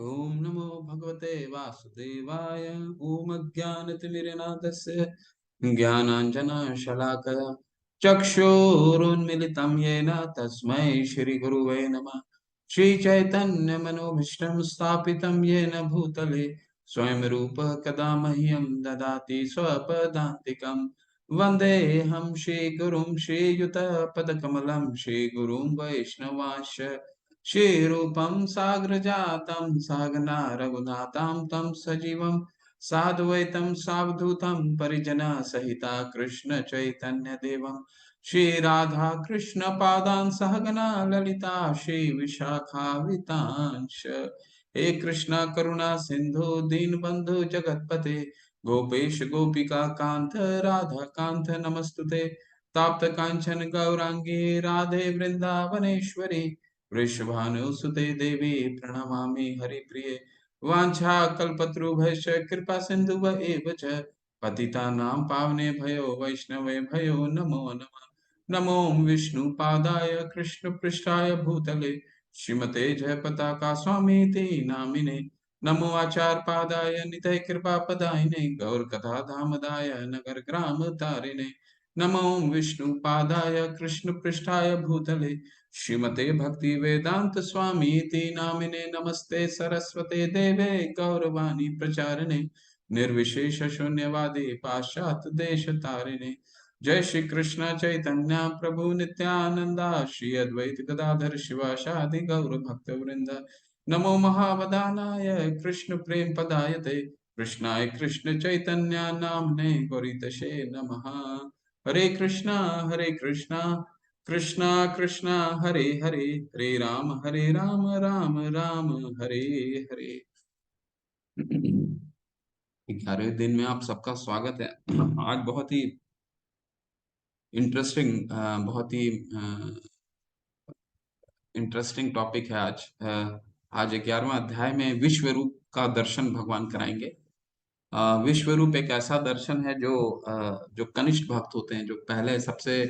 ओम नमो भगवते वासुदेवाय। ओम अज्ञानतिमिरनाथस्य ज्ञानाञ्जनशलाकया चक्षुरुन्मिलितं येन तस्मै श्रीगुरुवे नमः। श्रीचैतन्यमनोभीष्टं स्थापितं येन भूतले स्वयं रूप कदा मह्यं ददाति स्वपदान्तिकं। वन्देऽहं श्रीगुरुं श्रीयुतपदकमलं श्रीगुरुं वैष्णवांश्च श्रीरूपं साग्रजातं सहगना रघुनाथां तं सजीवं साद्वैतं सावधूतं परिजनसहिता कृष्ण चैतन्य देवं श्री राधा कृष्ण पादान् सहगना ललिता श्री विशाखावितांश। हे कृष्णा करुणा सिंधु दीनबंधु जगतपते गोपेश गोपिका कांत राधा कांत नमस्तुते। ताप्त कांचन गौरांगी राधे वृंदावनेश्वरी वृषभानुसुते देवी प्रणमामि हरिप्रिये। वाञ्छाकल्पतरुभ्यश्च कृपा सिन्धुव एव च पतितानां पावनेभ्यो वैष्णवे भयो नमो नमः। नमो विष्णुपादाय कृष्णपृष्ठाय भूतले श्रीमते जयपताका स्वामीति नामिने। नमो आचार्यपादाय नितये कृपापदायिने गौरकथाधामदाय नगरग्रामतारिणे। नमो विष्णुपादाय कृष्णपृष्ठाय भूतले श्रीमते भक्ति वेदांत स्वामी इति नामिने। नमस्ते सरस्वते देवे गौरवाणी प्रचारिणे निर्विशेष शून्यवादी पाश्चात देश तारिणे। जय श्री कृष्ण चैतन्य प्रभु नित्यानंदा श्री अद्वैत गदाधर शिवासादि गौर भक्त वृंद। नमो महावदानाय कृष्ण प्रेम पदायते कृष्णाय कृष्ण चैतन्य नामने गौरीतशे नमः। हरे कृष्णा कृष्णा कृष्णा हरे हरे हरे राम राम राम हरे हरे। 11वें दिन में आप सबका स्वागत है। आज बहुत ही इंटरेस्टिंग बहुत ही इंटरेस्टिंग टॉपिक है। आज 11वां अध्याय में विश्व रूप का दर्शन भगवान कराएंगे। विश्व रूप एक ऐसा दर्शन है जो कनिष्ठ भक्त होते हैं, जो पहले सबसे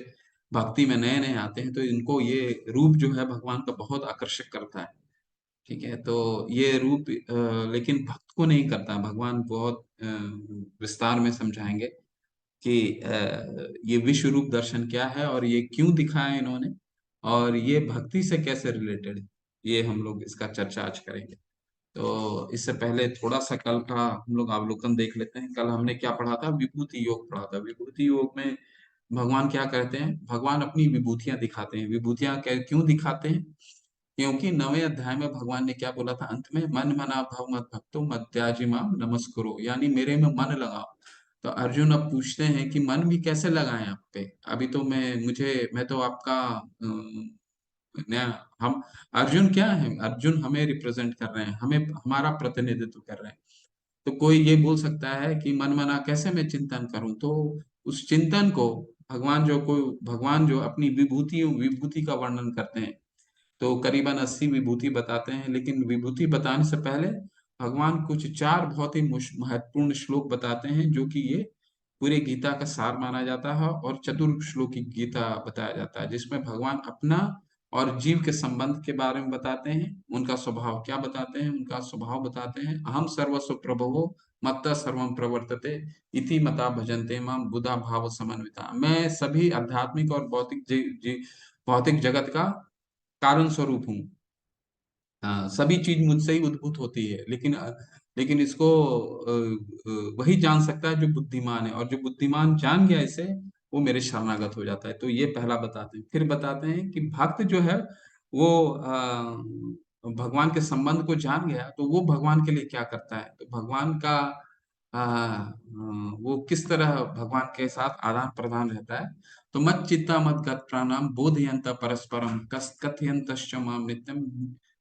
भक्ति में नए नए आते हैं, तो इनको ये रूप जो है भगवान का बहुत आकर्षक करता है। ठीक है, तो ये रूप लेकिन भक्त को नहीं करता। भगवान बहुत विस्तार में समझाएंगे कि ये विश्व रूप दर्शन क्या है और ये क्यों दिखाया इन्होंने और ये भक्ति से कैसे रिलेटेड है। ये हम लोग इसका चर्चा आज करेंगे। तो इससे पहले थोड़ा सा कल का हम लोग अवलोकन देख लेते हैं। कल हमने क्या पढ़ा था? विभूति योग पढ़ा था। विभूति योग में भगवान क्या कहते हैं? भगवान अपनी विभूतियां दिखाते हैं। विभूतियां क्यों दिखाते हैं? क्योंकि 9वें अध्याय में भगवान ने क्या बोला था अंत में? मन मना भव मत भक्तो मत त्याजी माम नमस्कुरो, यानी मेरे में मन लगाओ। तो अर्जुन अब पूछते हैं कि मन भी कैसे लगाएं आप पे? अभी तो मैं तो आपका नया हम अर्जुन क्या है? अर्जुन हमें रिप्रेजेंट कर रहे हैं, हमें हमारा प्रतिनिधित्व कर रहे हैं। तो कोई ये बोल सकता है कि मन मना कैसे मैं चिंतन करूं? तो उस चिंतन को भगवान जो अपनी विभूति का वर्णन करते हैं, तो करीबन 80 विभूति बताते हैं। लेकिन विभूति बताने से पहले भगवान कुछ 4 बहुत ही महत्वपूर्ण श्लोक बताते हैं, जो कि ये पूरे गीता का सार माना जाता है और चतुर्श्लोकी गीता बताया जाता है, जिसमें भगवान अपना और जीव के संबंध के बारे में बताते हैं। उनका स्वभाव क्या बताते हैं? उनका स्वभाव बताते हैं, अहम सर्वस्व प्रभवो मत्तः सर्वम प्रवर्तते इति मता भजन्ते माम बुधा भाव समन्विता। मैं सभी आध्यात्मिक और भौतिक जगत का कारण स्वरूप हूँ। सभी चीज मुझसे ही उद्भूत होती है, लेकिन इसको वही जान सकता है जो बुद्धिमान है, और जो बुद्धिमान जान गया इसे, वो मेरे शरणागत हो जाता है। तो ये पहला बताते हैं। फिर बताते हैं कि भक्त जो है वो भगवान के संबंध को जान गया तो वो भगवान के लिए क्या करता है, तो भगवान का वो किस तरह भगवान के साथ आदान प्रदान रहता है। तो मत चित्ता मत गत प्राणाम बोधयंत परस्परम कथयंत माम नित्यम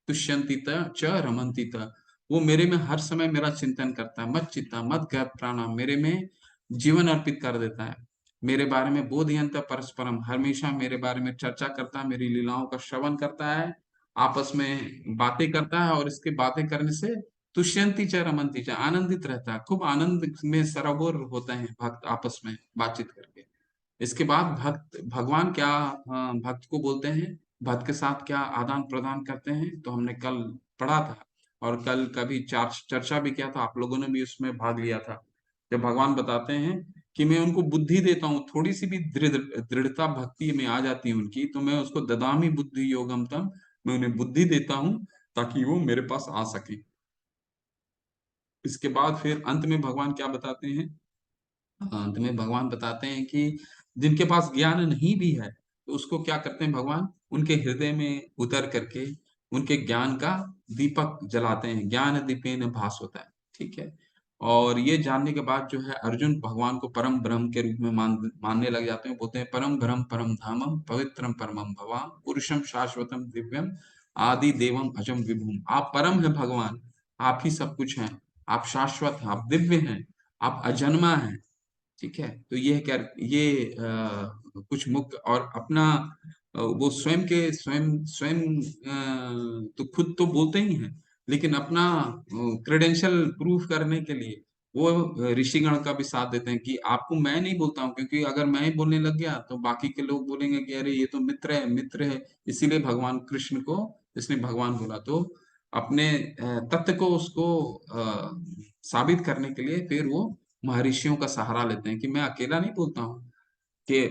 तुष्यंति च रमन्ति त। वो मेरे में हर समय मेरा चिंतन करता है। मत चित्ता मत गत प्राणाम, मेरे में जीवन अर्पित कर देता है। मेरे बारे में बोधयंत परस्परम, हमेशा मेरे बारे में चर्चा करता है, मेरी लीलाओं का श्रवण करता है, आपस में बातें करता है, और इसके बातें करने से तुष्यंति च रमन्ति च, आनंदित रहता है। खूब आनंद में सराबोर होते हैं भक्त आपस में बातचीत करके। इसके बाद भगवान क्या भक्त को बोलते हैं, भक्त के साथ क्या आदान प्रदान करते हैं, तो हमने कल पढ़ा था और कल का भी चर्चा भी किया था, आप लोगों ने भी उसमें भाग लिया था। जब भगवान बताते हैं कि मैं उनको बुद्धि देता हूँ, थोड़ी सी भी दृढ़ता भक्ति में आ जाती है उनकी, तो मैं उसको ददामी बुद्धि योगम तम, मैं उन्हें बुद्धि देता हूँ ताकि वो मेरे पास आ सके। इसके बाद फिर अंत में भगवान क्या बताते हैं? अंत में भगवान बताते हैं कि जिनके पास ज्ञान नहीं भी है, तो उसको क्या करते हैं भगवान? उनके हृदय में उतर करके उनके ज्ञान का दीपक जलाते हैं, ज्ञान दीपेन भास होता है। ठीक है। और ये जानने के बाद जो है अर्जुन भगवान को परम ब्रह्म के रूप में मानने लग जाते हैं, बोलते हैं परम ब्रह्म परम धामम पवित्रम परमम भवाम पुरुषम शाश्वतम दिव्यम आदि देवम अजम विभुम। आप परम है भगवान, आप ही सब कुछ हैं, आप शाश्वत हैं, आप दिव्य हैं, आप अजन्मा हैं। ठीक है। तो ये क्या, ये कुछ मुख्य और अपना वो स्वयं के स्वयं स्वयं तो खुद तो बोलते ही हैं, लेकिन अपना क्रेडेंशियल प्रूफ करने के लिए वो ऋषिगण का भी साथ देते हैं कि आपको मैं नहीं बोलता हूँ, क्योंकि अगर मैं ही बोलने लग गया तो बाकी के लोग बोलेंगे कि अरे ये तो मित्र है, मित्र है। इसीलिए भगवान कृष्ण को इसने भगवान बोला। तो अपने तत्व को उसको साबित करने के लिए फिर वो महर्षियों का सहारा लेते हैं कि मैं अकेला नहीं बोलता हूँ, कि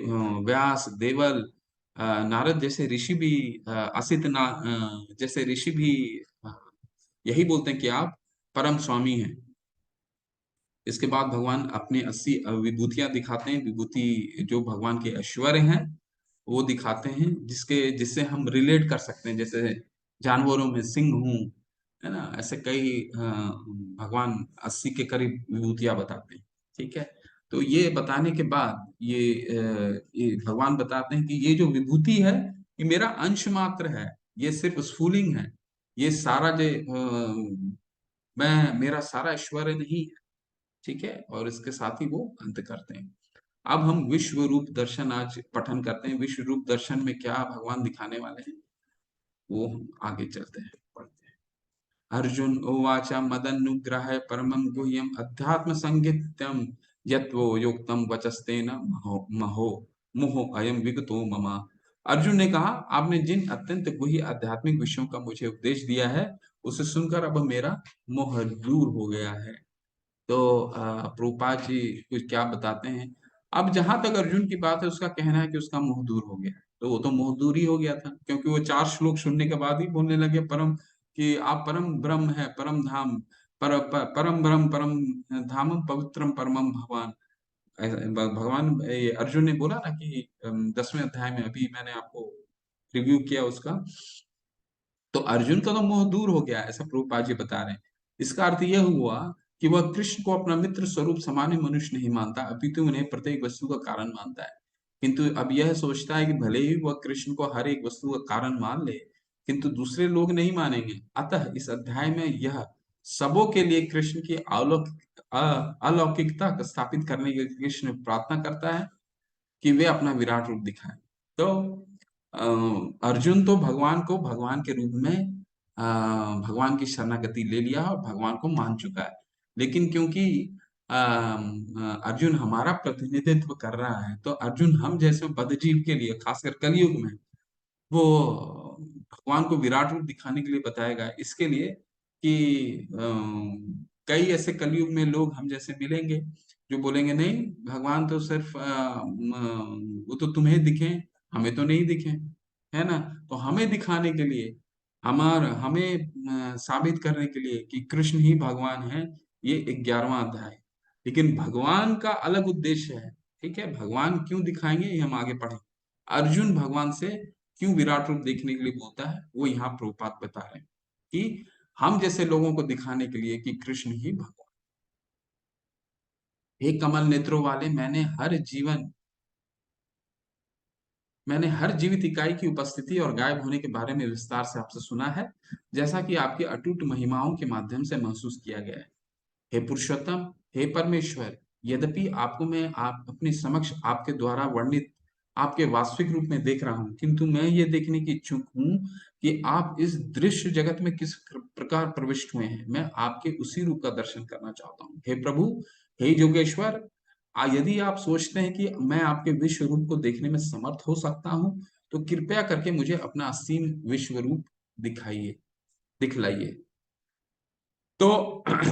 व्यास, देवल, नारद जैसे ऋषि भी, जैसे ऋषि भी यही बोलते हैं कि आप परम स्वामी हैं। इसके बाद भगवान अपने 80 विभूतियां दिखाते हैं, विभूति जो भगवान के ऐश्वर्य हैं वो दिखाते हैं, जिससे हम रिलेट कर सकते हैं। जैसे जानवरों में सिंह हूं, है ना, ऐसे कई भगवान 80 के करीब विभूतियां बताते हैं। ठीक है। तो ये बताने के बाद ये भगवान बताते हैं कि ये जो विभूति है ये मेरा अंश मात्र है, ये सिर्फ स्फुलिंग है, ये सारा जो मैं मेरा सारा ऐश्वर्य नहीं है। ठीक है। और इसके साथ ही वो अंत करते हैं। अब हम विश्व रूप दर्शन आज पठन करते हैं। विश्व रूप दर्शन में क्या भगवान दिखाने वाले हैं वो हम आगे चलते हैं, पढ़ते हैं। अर्जुन उवाच मदनुग्रह परमं गुह्यम अध्यात्म संगित्यम यत्वो योक्तम वचस्तेन महो महो मोहो अयम विगतो ममा। अर्जुन ने कहा, आपने जिन अत्यंत गुह्य आध्यात्मिक विषयों का मुझे उपदेश दिया है, उसे सुनकर अब मेरा मोह दूर हो गया है। तो प्रभुपाद जी कुछ क्या बताते हैं? अब जहां तक अर्जुन की बात है, उसका कहना है कि उसका मोह दूर हो गया। तो वो तो मोह दूर ही हो गया था, क्योंकि वो 4 श्लोक सुनने के बाद ही बोलने लगे परम, कि आप परम ब्रह्म है, परम धाम, परम ब्रह्म परम धामम पवित्रम परमम भगवान। भगवान अर्जुन ने बोला ना कि 10वें अध्याय में, अभी मैंने आपको रिव्यू किया उसका, तो अर्जुन का तो मोह दूर हो गया, ऐसा प्रभुपाद जी बता रहे हैं। इसका अर्थ यह हुआ कि वह कृष्ण को अपना मित्र स्वरूप सामान्य मनुष्य नहीं मानता, अपितु उन्हें प्रत्येक वस्तु का कारण मानता है। किंतु अब यह सोचता है कि भले ही वह कृष्ण को हर एक वस्तु का कारण मान ले, किंतु दूसरे लोग नहीं मानेंगे। अतः इस अध्याय में यह सबों के लिए कृष्ण की अलौकिकता स्थापित करने के लिए कृष्ण प्रार्थना करता है कि वे अपना विराट रूप दिखाएं। तो अर्जुन तो भगवान को भगवान के रूप में भगवान की शरणागति ले लिया और भगवान को मान चुका है। लेकिन क्योंकि अर्जुन हमारा प्रतिनिधित्व कर रहा है, तो अर्जुन हम जैसे बद्धजीव के लिए, खासकर कलयुग में, वो भगवान को विराट रूप दिखाने के लिए बताया गया है। इसके लिए कि कई ऐसे कलयुग में लोग हम जैसे मिलेंगे जो बोलेंगे नहीं, भगवान तो सिर्फ वो तो तुम्हें दिखे, हमें तो नहीं दिखे, है ना। तो हमें दिखाने के लिए, हमें साबित करने के लिए कि कृष्ण ही भगवान है, ये 11वां अध्याय। लेकिन भगवान का अलग उद्देश्य है। ठीक है। भगवान क्यों दिखाएंगे ये हम आगे पढ़ेंगे। अर्जुन भगवान से क्यों विराट रूप देखने के लिए बोलता है, वो यहाँ प्रभुपाद बता रहे हैं कि हम जैसे लोगों को दिखाने के लिए कि कृष्ण ही भगवान। हे कमल नेत्रों वाले, मैंने हर जीवित इकाई की उपस्थिति और गायब होने के बारे में विस्तार से आपसे सुना है, जैसा कि आपकी अटूट महिमाओं के माध्यम से महसूस किया गया है। हे पुरुषोत्तम, हे परमेश्वर, यद्यपि आपको मैं आप अपने समक्ष आपके द्वारा वर्णित आपके वास्तविक रूप में देख रहा हूं, किंतु मैं ये देखने की इच्छुक हूं कि आप इस दृश्य जगत में किस प्रकार प्रविष्ट हुए हैं। मैं आपके उसी रूप का दर्शन करना चाहता हूँ। हे प्रभु, हे योगेश्वर, यदि आप सोचते हैं कि मैं आपके विश्व रूप को देखने में समर्थ हो सकता हूं, तो कृपया करके मुझे अपना असीम विश्व रूप दिखाइए, दिखलाइए। तो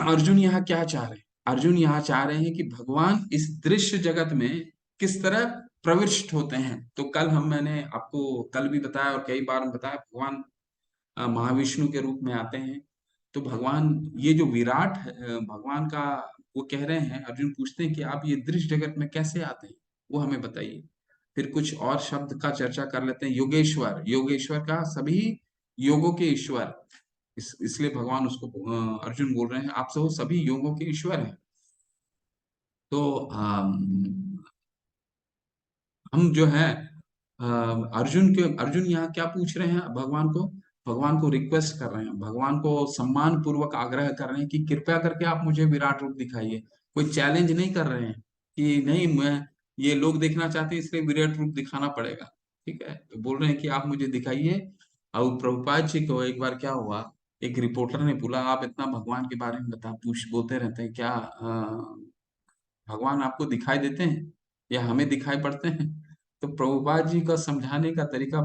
अर्जुन यहाँ क्या चाह रहे हैं? अर्जुन यहाँ चाह रहे हैं कि भगवान इस दृश्य जगत में किस तरह प्रविष्ट होते हैं। तो मैंने आपको कल भी बताया और कई बार बताया, भगवान महाविष्णु के रूप में आते हैं। तो भगवान, ये जो विराट भगवान का, वो कह रहे हैं, अर्जुन पूछते हैं कि आप ये दृश्य जगत में कैसे आते हैं, वो हमें बताइए। फिर कुछ और शब्द का चर्चा कर लेते हैं। योगेश्वर, योगेश्वर का सभी योगों के ईश्वर, इसलिए भगवान उसको अर्जुन बोल रहे हैं आपसे वो सभी योगों के ईश्वर हैं। तो हम जो है अर्जुन यहाँ क्या पूछ रहे हैं भगवान को? भगवान को रिक्वेस्ट कर रहे हैं, भगवान को सम्मान पूर्वक आग्रह कर रहे हैं कि कृपया करके आप मुझे विराट रूप दिखाइए। कोई चैलेंज नहीं कर रहे हैं कि नहीं, मैं ये लोग देखना चाहते हैं इसलिए विराट रूप दिखाना पड़ेगा। ठीक है, तो बोल रहे हैं कि आप मुझे दिखाइए। और प्रभुपाद जी को एक बार क्या हुआ, एक रिपोर्टर ने बोला, आप इतना भगवान के बारे में पूछ बोलते रहते हैं, क्या भगवान आपको दिखाई देते हैं या हमें दिखाई पड़ते हैं? तो प्रभुपाद जी का समझाने का तरीका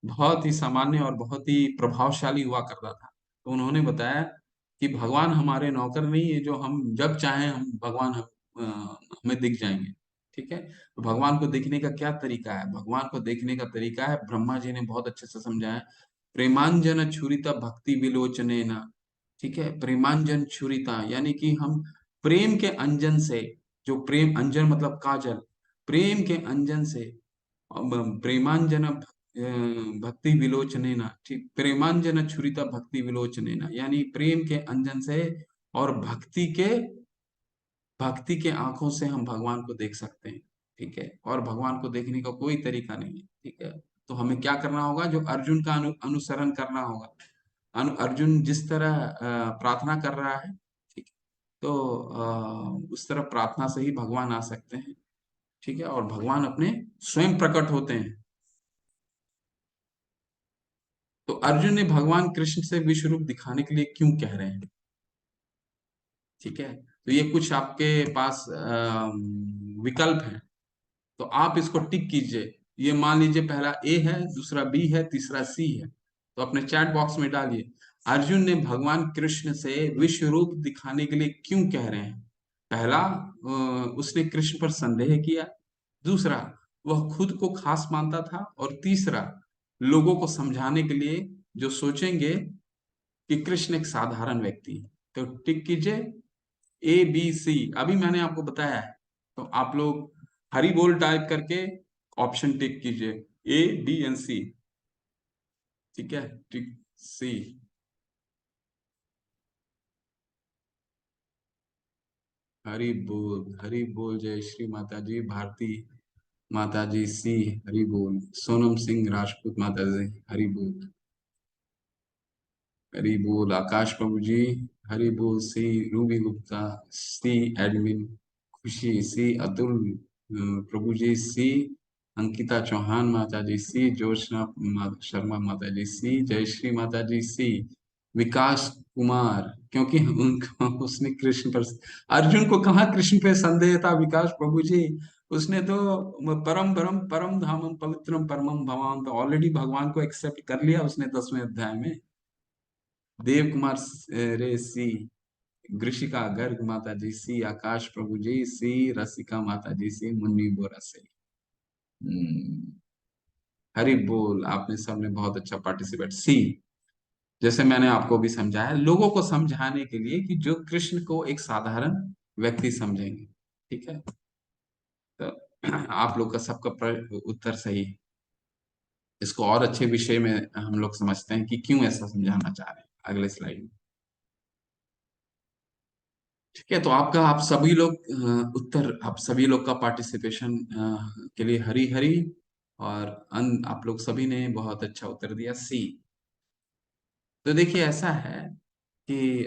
बहुत ही सामान्य और बहुत ही प्रभावशाली हुआ करता था। तो उन्होंने बताया कि भगवान हमारे नौकर नहीं है जो हम जब चाहें हम भगवान हमें दिख जाएंगे। ठीक है, तो भगवान को देखने का क्या तरीका है? भगवान को देखने का तरीका है, ब्रह्मा जी ने बहुत अच्छे से समझाया, प्रेमांजन छुरिता भक्ति विलोचने न। ठीक है, प्रेमांजन छुरिता यानी कि हम प्रेम के अंजन से, जो प्रेम अंजन मतलब काजल, प्रेम के अंजन से प्रेमांजन भक्ति विलोचने ना, ठीक, प्रेमांजन छुरिता भक्ति विलोचने ना, यानी प्रेम के अंजन से और भक्ति के आंखों से हम भगवान को देख सकते हैं। ठीक है, और भगवान को देखने का कोई तरीका नहीं है। ठीक है, तो हमें क्या करना होगा? जो अर्जुन का अनुसरण करना होगा। अर्जुन जिस तरह प्रार्थना कर रहा है, ठीक है, तो उस तरह प्रार्थना से ही भगवान आ सकते हैं। ठीक है, और भगवान अपने स्वयं प्रकट होते हैं। तो अर्जुन ने भगवान कृष्ण से विश्व रूप दिखाने के लिए क्यों कह रहे हैं? ठीक है, तो ये कुछ आपके पास विकल्प हैं, तो आप इसको टिक कीजिए। ये मान लीजिए पहला ए है, दूसरा बी है, तीसरा सी है। तो अपने चैट बॉक्स में डालिए, अर्जुन ने भगवान कृष्ण से विश्व रूप दिखाने के लिए क्यों कह रहे हैं? पहला, उसने कृष्ण पर संदेह किया। दूसरा, वह खुद को खास मानता था। और तीसरा, लोगों को समझाने के लिए जो सोचेंगे कि कृष्ण एक साधारण व्यक्ति है। तो टिक कीजिए ए बी सी, अभी मैंने आपको बताया है। तो आप लोग हरी बोल टाइप करके ऑप्शन टिक कीजिए, ए बी एंड सी। ठीक है, टिक सी। हरी बोल, जय श्री माता जी, भारती माता जी सी, हरी बोल, सोनम सिंह राजपूत माता जी हरी बोल, हरी बोल, आकाश प्रभु जी हरी बोल, सी रूबी गुप्ता, सी एडमिन खुशी, सी अतुल प्रभु जी, सी अंकिता चौहान माता जी, सी ज्योत्सना शर्मा माता जी सी, जयश्री माता जी सी, विकास कुमार, क्योंकि उनका उसने कृष्ण पर, अर्जुन को कहाँ कृष्ण पे संदेह था विकास प्रभु जी? उसने तो परम परम परम धामम पवित्रम परमम भवान, तो ऑलरेडी भगवान को एक्सेप्ट कर लिया उसने 10वें अध्याय में। देव कुमार रे सी, वृषिका गर्ग माता जी सी, आकाश प्रभु जी सी, रसिका माता जी सी, मुन्नी बोरा से। हम्म, हरि बोल, आपने सबने बहुत अच्छा पार्टिसिपेट सी। जैसे मैंने आपको भी समझाया, लोगों को समझाने के लिए कि जो कृष्ण को एक साधारण व्यक्ति समझेंगे। ठीक है, तो आप लोग का सबका उत्तर सही है। इसको और अच्छे विषय में हम लोग समझते हैं कि क्यों ऐसा समझाना चाह रहे हैं अगले स्लाइड में। ठीक है, तो आपका, आप सभी लोग उत्तर, आप सभी लोग का पार्टिसिपेशन के लिए हरी हरी। और आप लोग सभी ने बहुत अच्छा उत्तर दिया सी। तो देखिए ऐसा है कि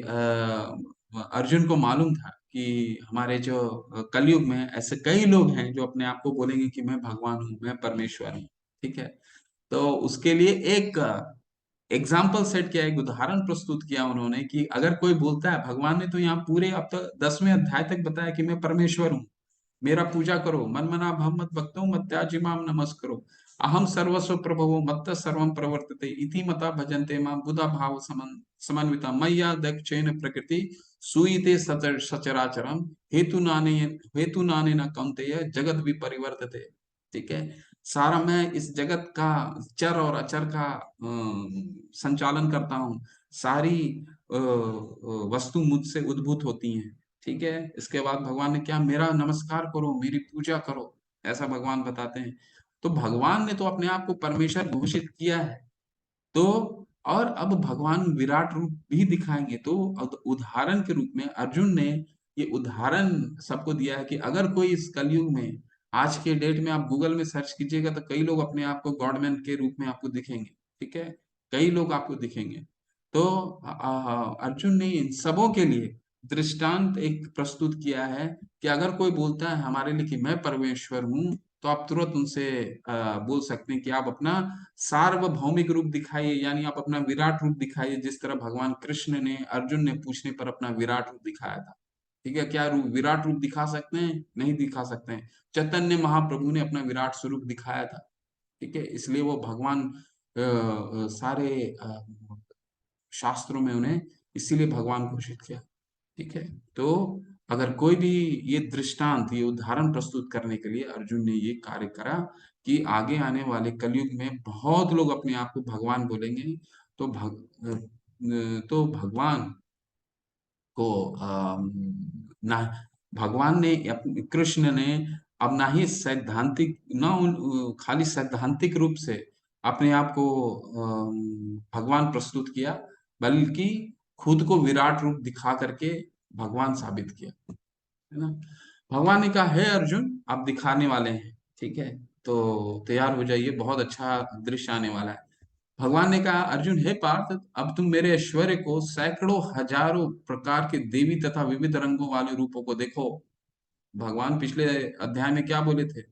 अर्जुन को मालूम था कि हमारे जो कलयुग में ऐसे कई लोग हैं जो अपने आप को बोलेंगे कि मैं भगवान हूँ, मैं परमेश्वर हूँ। ठीक है, तो उसके लिए एक एग्जाम्पल सेट किया, एक उदाहरण प्रस्तुत किया उन्होंने कि अगर कोई बोलता है, भगवान ने तो यहाँ पूरे अब तक 10वें अध्याय तक बताया कि मैं परमेश्वर हूँ, मेरा पूजा करो, मन मना भव मत भक्तो मत त्याज्य माम नमस्करो। अहम सर्वस्व प्रभवो मत्त सर्वं प्रवर्तते इति मता भजन्ते मां बुधा भाव समन्विता मय्या दक्षेण प्रकृति सूयते सचराचरम हेतु नाने न कौन्तेय जगत विपरिवर्तते। ठीक है, सारा मैं इस जगत का चर और अचर का संचालन करता हूँ। सारी वस्तु मुझसे उद्भूत होती हैं। ठीक है, इसके बाद भगवान ने क्या, मेरा नमस्कार करो, मेरी पूजा करो, ऐसा भगवान बताते हैं। तो भगवान ने तो अपने आप को परमेश्वर घोषित किया है। तो और अब भगवान विराट रूप भी दिखाएंगे। तो उदाहरण के रूप में अर्जुन ने ये उदाहरण सबको दिया है कि अगर कोई इस कलयुग में, आज के डेट में आप गूगल में सर्च कीजिएगा तो कई लोग अपने आप को गॉडमैन के रूप में आपको दिखेंगे। ठीक है, कई लोग आपको दिखेंगे। तो अर्जुन ने इन सबों के लिए दृष्टांत एक प्रस्तुत किया है कि अगर कोई बोलता है हमारे लिए कि मैं परमेश्वर हूँ, तो आप तुरंत उनसे बोल सकते हैं कि आप अपना सार्वभौमिक रूप दिखाइए, यानी आप अपना विराट रूप दिखाइए, जिस तरह भगवान कृष्ण ने अर्जुन ने पूछने पर अपना विराट रूप दिखाया था। ठीक है, क्या रूप, विराट रूप दिखा सकते हैं? नहीं दिखा सकते हैं। चैतन्य महाप्रभु ने अपना विराट स्वरूप दिखाया था। ठीक है, इसलिए वो भगवान सारे शास्त्रों में उन्हें इसीलिए भगवान घोषित किया। ठीक है, तो अगर कोई भी ये दृष्टांत, ये उदाहरण प्रस्तुत करने के लिए अर्जुन ने ये कार्य करा कि आगे आने वाले कलयुग में बहुत लोग अपने आप को भगवान बोलेंगे। तो तो भगवान को ना, भगवान ने कृष्ण ने अब ना ही सैद्धांतिक, ना खाली सैद्धांतिक रूप से अपने आप को भगवान प्रस्तुत किया, बल्कि खुद को विराट रूप दिखा करके भगवान साबित किया, है ना। भगवान ने कहा, है अर्जुन, आप दिखाने वाले हैं। ठीक है, तो तैयार हो जाइए, बहुत अच्छा दृश्य आने वाला है। भगवान ने कहा, अर्जुन हे पार्थ, अब तुम मेरे ऐश्वर्य को, सैकड़ों हजारों प्रकार के देवी तथा विविध रंगों वाले रूपों को देखो। भगवान पिछले अध्याय में क्या बोले थे?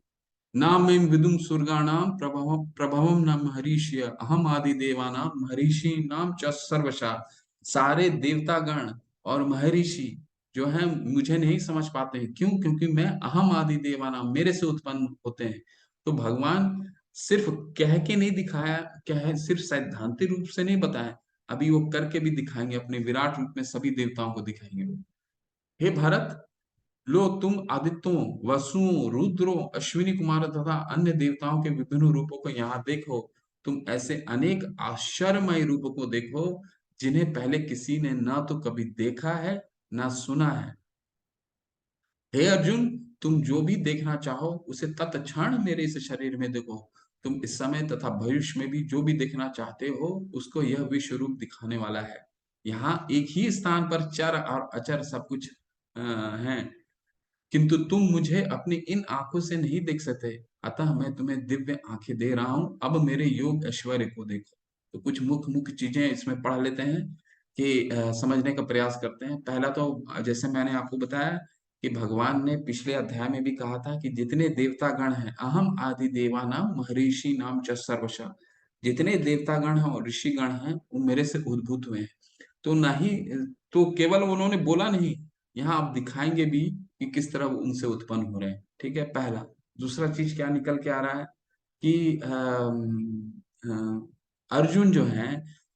नाम में विदुम सुरगाणाम प्रभवम न महर्षि अहम आदि देवानाम महर्षि नाम च सर्वशा। सारे देवतागण और महर्षि जो हैं मुझे नहीं समझ पाते हैं। क्यों? क्योंकि मैं अहम आदि देवानाम, मेरे से उत्पन्न होते हैं। तो भगवान सिर्फ कह के नहीं दिखाया, कह सिर्फ सैद्धांतिक रूप से नहीं बताया, अभी वो करके भी दिखाएंगे, अपने विराट रूप में सभी देवताओं को दिखाएंगे वो। हे भारत, लो तुम आदित्यों, वसुओं, रुद्रों, अश्विनी कुमार तथा अन्य देवताओं के विभिन्न रूपों को यहाँ देखो। तुम ऐसे अनेक आश्चर्यमय रूपों को देखो जिन्हें पहले किसी ने ना तो कभी देखा है, ना सुना है। हे अर्जुन, तुम जो भी देखना चाहो उसे तत्क्षण मेरे इस शरीर में देखो। तुम इस समय तथा भविष्य में भी जो भी देखना चाहते हो उसको यह विश्व रूप दिखाने वाला है। यहाँ एक ही स्थान पर चर और अचर सब कुछ है, किंतु तुम मुझे अपनी इन आंखों से नहीं देख सकते। अतः मैं तुम्हें दिव्य आंखें दे रहा हूं, अब मेरे योग ऐश्वर्य को देखो। तो कुछ मुख्य मुख्य चीजें इसमें पढ़ लेते हैं कि समझने का प्रयास करते हैं। पहला तो जैसे मैंने आपको बताया कि भगवान ने पिछले अध्याय में भी कहा था कि जितने देवतागण हैं, अहम आदि देवानाम महर्षि नाम च सर्वशा, जितने देवतागण हैं और ऋषिगण हैं वो मेरे से उद्भूत हुए हैं। तो नहीं, तो केवल उन्होंने बोला नहीं, यहाँ आप दिखाएंगे भी कि किस तरह वो उनसे उत्पन्न हो रहे हैं। ठीक है, पहला। दूसरा चीज क्या निकल के आ रहा है कि अर्जुन जो है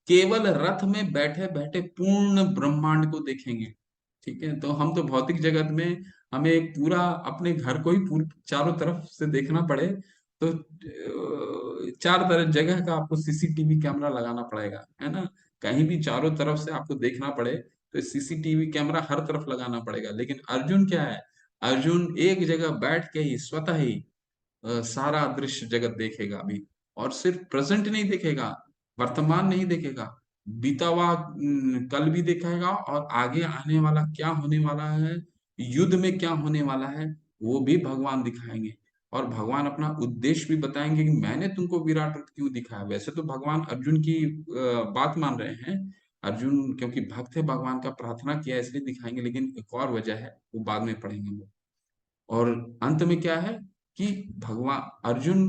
केवल रथ में बैठे बैठे पूर्ण ब्रह्मांड को देखेंगे। ठीक है, तो हम तो भौतिक जगत में हमें एक पूरा अपने घर को ही चारों तरफ से देखना पड़े, तो चार तरह जगह का आपको सीसीटीवी कैमरा लगाना पड़ेगा, है ना। कहीं भी चारों तरफ से आपको देखना पड़े तो सीसीटीवी कैमरा हर तरफ लगाना पड़ेगा। लेकिन अर्जुन क्या है, अर्जुन एक जगह बैठ के ही स्वतः ही सारा दृश्य जगत देखेगा अभी। और सिर्फ प्रेजेंट नहीं देखेगा, वर्तमान नहीं देखेगा, बीता हुआ कल भी देखेगा, और आगे आने वाला क्या होने वाला है, युद्ध में क्या होने वाला है, वो भी भगवान दिखाएंगे। और भगवान अपना उद्देश्य भी बताएंगे कि मैंने तुमको विराट रूप क्यों दिखाया। वैसे तो भगवान अर्जुन की बात मान रहे हैं। अर्जुन क्योंकि भक्त है, भगवान का प्रार्थना किया इसलिए दिखाएंगे, लेकिन एक और वजह है, वो बाद में पढ़ेंगे वो। और अंत में क्या है कि भगवान, अर्जुन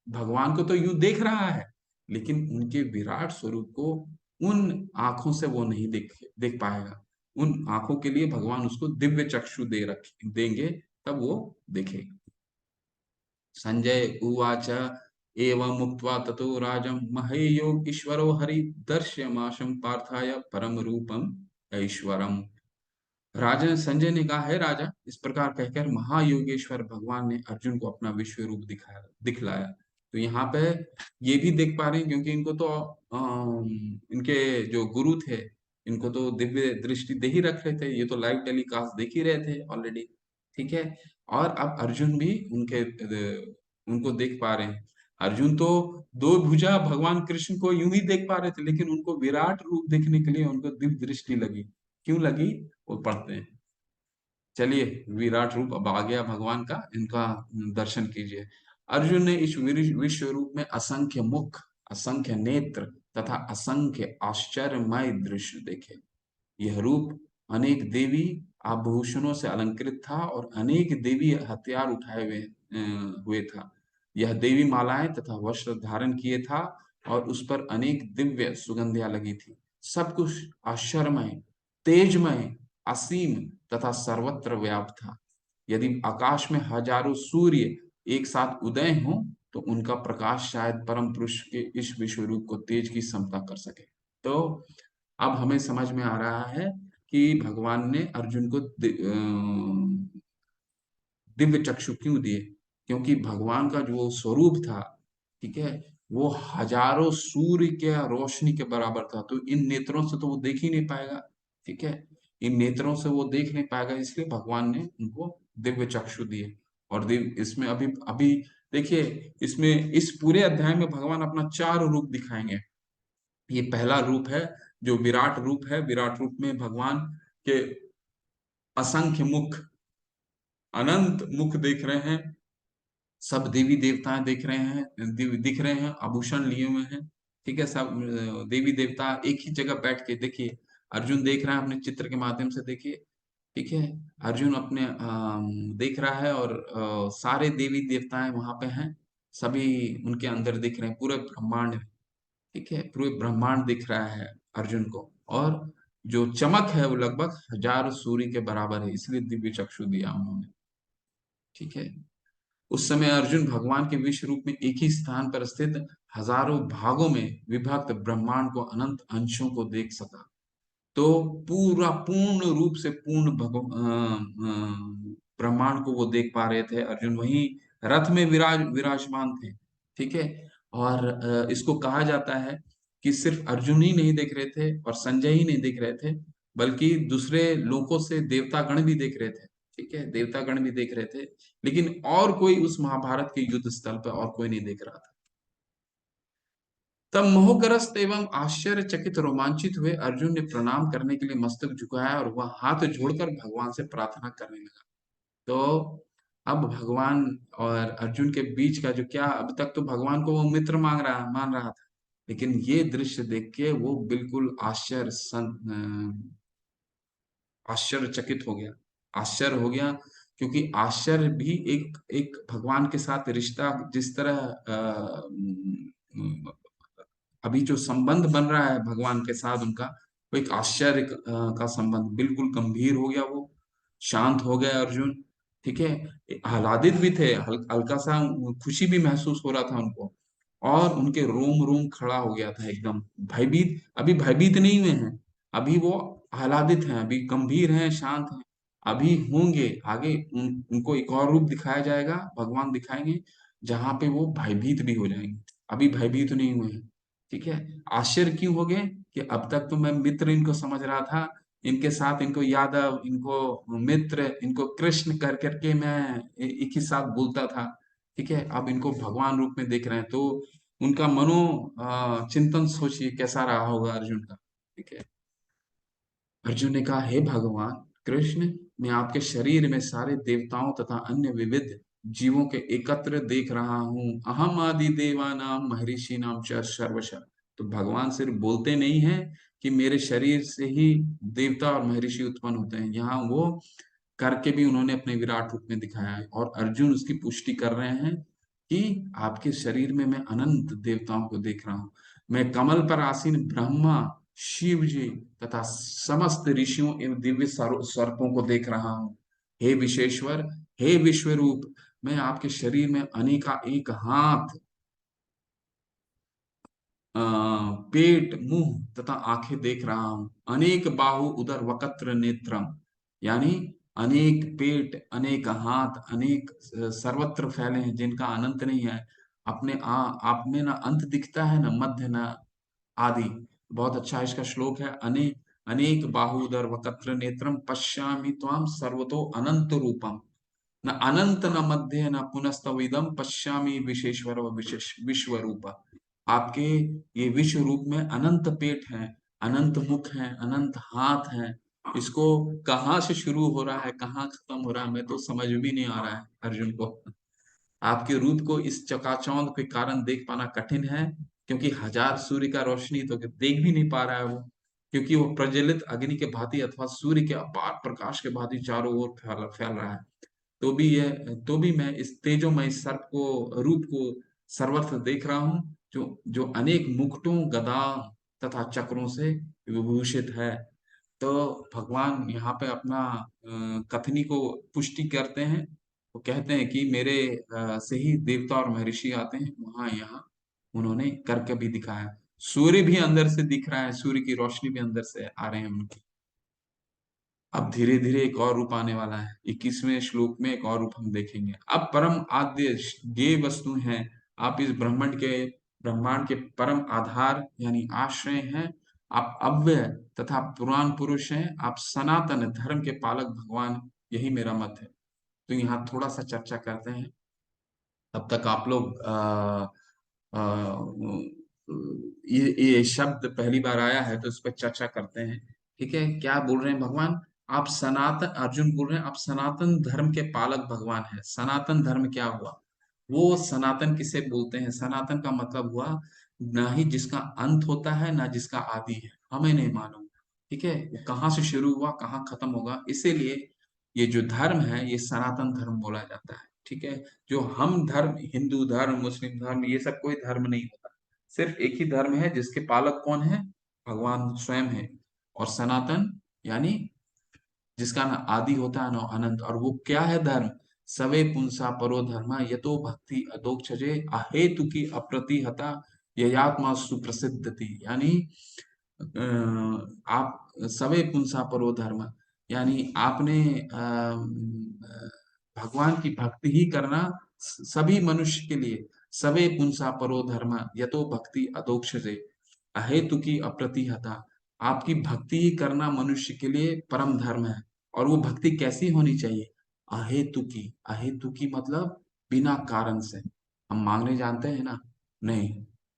भगवान को तो यूं देख रहा है, लेकिन उनके विराट स्वरूप को उन आंखों से वो नहीं देख पाएगा। उन आंखों के लिए भगवान उसको दिव्य चक्षु देंगे, तब वो देखेगा। संजय उवाच एवं मुक्त्वा ततो राजं महेयोग ईश्वरो हरि दर्श्यमाशं पार्थाय परम रूपम ऐश्वरम। राजा संजय ने कहा, है राजा, इस प्रकार कहकर महायोगेश्वर भगवान ने अर्जुन को अपना विश्व रूप दिखलाया। तो यहाँ पे ये भी देख पा रहे हैं, क्योंकि इनको तो इनके जो गुरु थे, इनको तो दिव्य दृष्टि दे ही रख रहे थे, ये तो लाइव टेलीकास्ट देख ही रहे थे ऑलरेडी। ठीक है। और अब अर्जुन भी उनको देख पा रहे हैं। अर्जुन तो दो भुजा भगवान कृष्ण को यूं ही देख पा रहे थे, लेकिन उनको विराट रूप देखने के लिए उनको दिव्य दृष्टि लगी। क्यों लगी, वो पढ़ते हैं। चलिए, विराट रूप अब आ गया भगवान का, इनका दर्शन कीजिए। अर्जुन ने इस विश्व रूप में असंख्य मुख, असंख्य नेत्र तथा असंख्य आश्चर्यमय दृश्य देखे। यह रूप अनेक देवी आभूषणों से अलंकृत था और अनेक देवी हथियार उठाए हुए था। यह देवी मालाएं तथा वस्त्र धारण किए था और उस पर अनेक दिव्य सुगंधियां लगी थी। सब कुछ आश्चर्यमय, तेजमय, असीम तथा सर्वत्र व्याप्त था। यदि आकाश में हजारों सूर्य एक साथ उदय हो तो उनका प्रकाश शायद परम पुरुष के इस विश्व रूप को तेज की समता कर सके। तो अब हमें समझ में आ रहा है कि भगवान ने अर्जुन को दिव्य चक्षु क्यों दिए। क्योंकि भगवान का जो स्वरूप था, ठीक है, वो हजारों सूर्य के रोशनी के बराबर था। तो इन नेत्रों से तो वो देख ही नहीं पाएगा। ठीक है, इन नेत्रों से वो देख नहीं पाएगा, इसलिए भगवान ने उनको दिव्य चक्षु दिए। और दिव्य इसमें अभी अभी देखिए, इसमें इस पूरे अध्याय में भगवान अपना 4 रूप दिखाएंगे। ये पहला रूप है जो विराट रूप है। विराट रूप में भगवान के असंख्य मुख, अनंत मुख देख रहे हैं। सब देवी देवताएं देख रहे हैं, दिख रहे हैं, आभूषण लिए हुए हैं। ठीक है, सब देवी देवता एक ही जगह बैठ के देखिए। अर्जुन देख रहा है अपने चित्र के माध्यम से, देखिए। ठीक है, अर्जुन अपने देख रहा है और सारे देवी देवताएं वहां पे हैं। सभी उनके अंदर दिख रहे हैं, पूरे ब्रह्मांड में। ठीक है, पूरे ब्रह्मांड दिख रहा है अर्जुन को। और जो चमक है वो लगभग 1000 सूर्य के बराबर है, इसलिए दिव्य चक्षु दिया उन्होंने। ठीक है। उस समय अर्जुन भगवान के विश्व रूप में एक ही स्थान पर स्थित हजारों भागों में विभक्त ब्रह्मांड को अनंत अंशों को देख सका। तो पूरा पूर्ण रूप से पूर्ण ब्रह्मांड को वो देख पा रहे थे अर्जुन। वहीं रथ में विराजमान थे। ठीक है। और इसको कहा जाता है कि सिर्फ अर्जुन ही नहीं देख रहे थे और संजय ही नहीं देख रहे थे, बल्कि दूसरे लोगों से देवतागण भी देख रहे थे। ठीक है, देवतागण भी देख रहे थे, लेकिन और कोई उस महाभारत के युद्ध स्थल पर और कोई नहीं देख रहा था। तब मोहग्रस्त एवं आश्चर्यचकित रोमांचित हुए अर्जुन ने प्रणाम करने के लिए मस्तक झुकाया और वह हाथ जोड़कर भगवान से प्रार्थना करने लगा। तो अब भगवान और अर्जुन के बीच का जो क्या, अब तक तो भगवान को वो मित्र मान रहा था, लेकिन ये दृश्य देख के वो बिल्कुल आश्चर्यचकित हो गया, आश्चर्य हो गया। क्योंकि आश्चर्य भी एक एक भगवान के साथ रिश्ता, जिस तरह अभी जो संबंध बन रहा है भगवान के साथ उनका, वो एक आश्चर्य का संबंध, बिल्कुल गंभीर हो गया वो। शांत हो गए अर्जुन। ठीक है, आह्लादित भी थे, हल्का सा खुशी भी महसूस हो रहा था उनको। और उनके रोम रोम खड़ा हो गया था एकदम। भयभीत, अभी भयभीत नहीं हुए हैं, अभी वो आह्लादित हैं, अभी गंभीर हैं, शांत हैं। अभी होंगे आगे उनको एक और रूप दिखाया जाएगा, भगवान दिखाएंगे, जहां पे वो भयभीत भी हो जाएंगे। अभी भयभीत नहीं हुए हैं। ठीक है। आश्चर्य क्यों हो गए कि अब तक तो मैं मित्र इनको समझ रहा था, इनके साथ, इनको यादव, इनको मित्र, इनको कृष्ण कर करके मैं एक ही साथ बोलता था। ठीक है, अब इनको भगवान रूप में देख रहे हैं, तो उनका मनो चिंतन सोचिए कैसा रहा होगा अर्जुन का। ठीक है। अर्जुन ने कहा, हे भगवान कृष्ण, मैं आपके शरीर में सारे देवताओं तथा अन्य विविध जीवों के एकत्र देख रहा हूँ। अहम आदि देवानाम महर्षि नाम च सर्वश। तो भगवान सिर्फ बोलते नहीं है कि मेरे शरीर से ही देवता और महर्षि उत्पन्न होते हैं, यहाँ वो करके भी उन्होंने अपने विराट रूप में दिखाया है। और अर्जुन उसकी पुष्टि कर रहे हैं कि आपके शरीर में मैं अनंत देवताओं को देख रहा हूँ। मैं कमल पर आसीन ब्रह्मा, शिव जी तथा समस्त ऋषियों एवं दिव्य सर्पों को देख रहा हूँ। हे विशेश्वर, हे विश्व रूप, मैं आपके शरीर में अनेका एक हाथ पेट, मुंह तथा आंखें देख रहा हूं। अनेक बाहु उदर वक्त्र नेत्रम, यानी अनेक पेट, अनेक हाथ, अनेक सर्वत्र फैले हैं जिनका अनंत नहीं है। अपने आप में ना अंत दिखता है, ना मध्य, ना आदि। बहुत अच्छा इसका श्लोक है। अनेक बाहुदर वक्त्र नेत्रम पश्यामि त्वाम सर्वतो अनंत रूपम, न अनंत न मध्य न पुनस्तविदम पश्यामि विशेश्वर व विशेष विश्व रूप। आपके ये विश्व रूप में अनंत पेट है, अनंत मुख है, अनंत हाथ है। इसको कहाँ से शुरू हो रहा है, कहाँ खत्म हो रहा है, मैं तो समझ भी नहीं आ रहा है अर्जुन को। आपके रूप को इस चकाचौंध के कारण देख पाना कठिन है, क्योंकि हजार सूर्य का रोशनी तो देख भी नहीं पा रहा है वो, क्योंकि वो प्रज्वलित अग्नि के भांति अथवा सूर्य के अपार प्रकाश के भांति चारों ओर फैल रहा है। तो भी मैं इस तेजोमय सर्प को, रूप को सर्वत्र देख रहा हूँ, जो जो अनेक मुकुटों, गदा तथा चक्रों से विभूषित है। तो भगवान यहाँ पे अपना कथनी को पुष्टि करते हैं। वो कहते हैं कि मेरे से ही देवता और महर्षि आते हैं, वहां यहाँ उन्होंने करके भी दिखाया। सूर्य भी अंदर से दिख रहा है, सूर्य की रोशनी भी अंदर से आ रहे हैं उनकी। अब धीरे धीरे एक और रूप आने वाला है, 21वें श्लोक में एक और रूप हम देखेंगे। अब परम आद्य ये वस्तु हैं, आप इस ब्रह्मांड के परम आधार यानी आश्रय हैं। आप अव्यय तथा पुराण पुरुष हैं, आप सनातन धर्म के पालक भगवान, यही मेरा मत है। तो यहाँ थोड़ा सा चर्चा करते हैं। तब तक आप लोग आ, ये शब्द पहली बार आया है तो इस पर चर्चा करते हैं। ठीक है, क्या बोल रहे हैं भगवान? आप सनातन, अर्जुन बोल रहे हैं आप सनातन धर्म के पालक भगवान है। सनातन धर्म क्या हुआ? वो सनातन किसे बोलते हैं? सनातन का मतलब हुआ ना ही जिसका अंत होता है, ना जिसका आदि है, हमें नहीं मालूम। ठीक है, वो कहाँ से शुरू हुआ, कहाँ खत्म होगा, इसीलिए ये जो धर्म है ये सनातन धर्म बोला जाता है। ठीक है, जो हम धर्म, हिंदू धर्म, मुस्लिम धर्म, ये सब कोई धर्म नहीं होता। सिर्फ एक ही धर्म है जिसके पालक कौन है? भगवान स्वयं है। और सनातन यानी जिसका ना आदि होता है ना अनंत। और वो क्या है धर्म? सवे पुंसा परो धर्म यतो भक्ति अदोक्षजे अहेतु की अप्रतिहता ययात्मा सुप्रसिद्धति, यानी आप सवे पुंसा परो धर्म, यानी आपने भगवान की भक्ति ही करना सभी मनुष्य के लिए। सवे पुंसा परो धर्म यतो भक्ति अदोक्षजे अहेतु की अप्रतिहता, आपकी भक्ति ही करना मनुष्य के लिए परम धर्म है। और वो भक्ति कैसी होनी चाहिए? अहेतु की। अहेतु की मतलब बिना कारण से। हम मांगने जानते हैं ना? नहीं,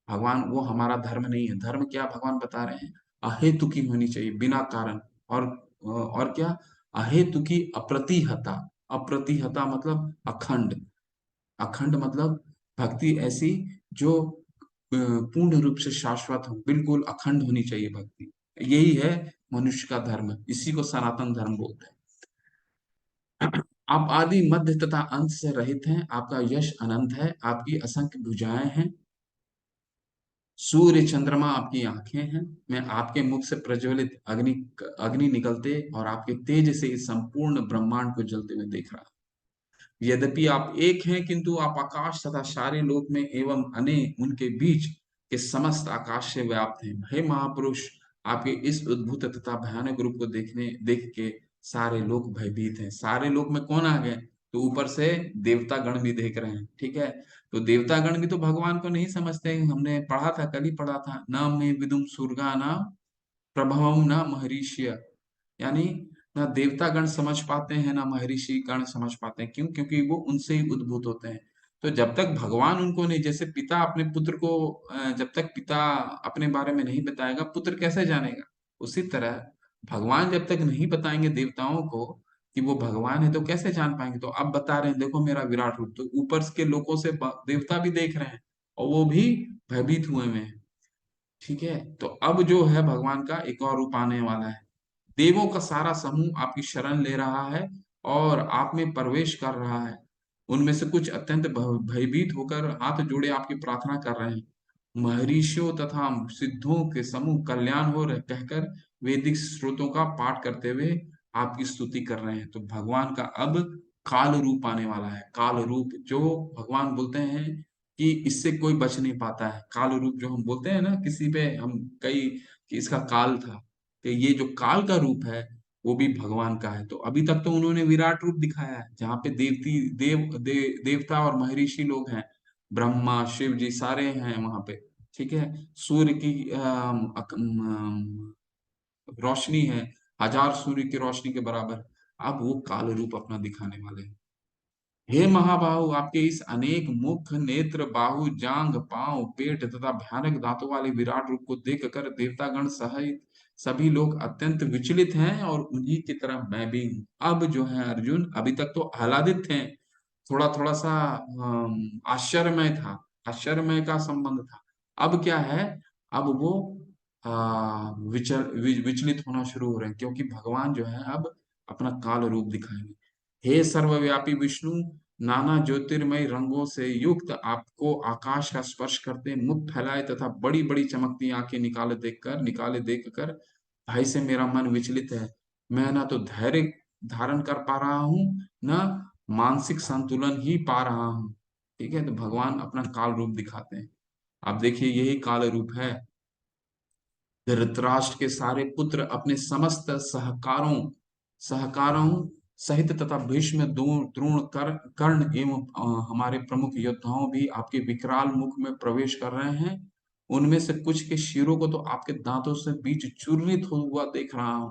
भगवान वो हमारा धर्म नहीं है। धर्म क्या भगवान बता रहे हैं? अहेतु की होनी चाहिए, बिना कारण। और क्या? अहेतु की अप्रतिहता। अप्रतिहता मतलब अखंड। अखंड मतलब भक्ति ऐसी जो पूर्ण रूप से शाश्वत हो, बिल्कुल अखंड होनी चाहिए भक्ति। यही है मनुष्य का धर्म, इसी को सनातन धर्म बोलते हैं। आप आदि मध्य तथा अंत से रहित हैं, आपका यश अनंत है, आपकी असंख्य भुजाएं हैं, सूर्य चंद्रमा आपकी आंखें हैं। मैं आपके मुख से प्रज्वलित अग्नि अग्नि निकलते और आपके तेज से इस संपूर्ण ब्रह्मांड को जलते हुए देख रहा। यद्यपि आप एक हैं, किंतु आप आकाश तथा सारे लोक में एवं अनेक उनके बीच के समस्त आकाश से व्याप्त हैं। हे महापुरुष, आपके इस उद्भुत तथा भयानक रूप को देख के सारे लोग भयभीत हैं। सारे लोग में कौन आ गए? तो ऊपर से देवता गण भी देख रहे हैं। ठीक है, तो देवता गण भी तो भगवान को नहीं समझते। हमने पढ़ा था, कल ही पढ़ा था, न में विदुम सुरगा न प्रभवम न महर्षि, यानी ना देवता गण समझ पाते हैं, ना महर्षि गण समझ पाते हैं। क्यों? क्योंकि वो उनसे ही उद्भूत होते हैं। तो जब तक भगवान उनको नहीं, जैसे पिता अपने पुत्र को, जब तक पिता अपने बारे में नहीं बताएगा, पुत्र कैसे जानेगा? उसी तरह भगवान जब तक नहीं बताएंगे देवताओं को कि वो भगवान है, तो कैसे जान पाएंगे? तो अब बता रहे हैं, देखो मेरा विराट रूप। तो ऊपर के लोगों से देवता भी देख रहे हैं और वो भी भयभीत हुए हैं। ठीक है, तो अब जो है भगवान का एक और रूप आने वाला है। देवों का सारा समूह आपकी शरण ले रहा है और आप में प्रवेश कर रहा है। उनमें से कुछ अत्यंत भयभीत होकर हाथ जोड़े आपकी प्रार्थना कर रहे हैं। महर्षियों तथा सिद्धों के समूह कल्याण हो रहे कहकर वैदिक स्रोतों का पाठ करते हुए आपकी स्तुति कर रहे हैं। तो भगवान का अब काल रूप आने वाला है। काल रूप जो भगवान बोलते हैं कि इससे कोई बच नहीं पाता है। काल रूप जो हम बोलते हैं ना, किसी पे हम कई कि इसका काल था, कि ये जो काल का रूप है वो भी भगवान का है। तो अभी तक तो उन्होंने विराट रूप दिखाया है, जहाँ पे देवता और महर्षि लोग हैं, ब्रह्मा शिव जी सारे हैं वहां पे। ठीक है। सूर्य की रोशनी है, हजार सूर्य की रोशनी के बराबर। अब वो काल रूप अपना दिखाने वाले हैं। हे महाबाहु, आपके इस अनेक मुख नेत्र बाहु जांग पांव पेट तथा भयानक दांतों वाले विराट रूप को देखकर देवतागण सहित सभी लोग अत्यंत विचलित हैं, और उन्हीं की तरह मैं भी हूँ। अब जो है अर्जुन, अभी तक तो आह्लादित थे, थोड़ा थोड़ा सा आश्चर्यमय था, आश्चर्यमय का संबंध था। अब क्या है, अब वो विचलित होना शुरू हो रहे हैं, क्योंकि भगवान जो है अब अपना काल रूप दिखाएंगे। हे सर्वव्यापी विष्णु, नाना ज्योतिर्मय रंगों से युक्त आपको आकाश का स्पर्श करते मुख फैलाए तथा बड़ी बड़ी चमकती आंखें निकाले देखकर भाई से मेरा मन विचलित है। मैं ना तो धैर्य धारण कर पा रहा हूँ, न मानसिक संतुलन ही पा रहा हूँ। ठीक है। तो भगवान अपना काल रूप दिखाते हैं। आप देखिए, यही काल रूप है। धृतराष्ट्र के सारे पुत्र अपने समस्त सहकारों सहित तथा भीष्म द्रोण कर्ण एवं हमारे प्रमुख योद्धाओं भी आपके विकराल मुख में प्रवेश कर रहे हैं। उनमें से कुछ के शिरों को तो आपके दांतों से बीच चूर्णित हुआ देख रहा हूं।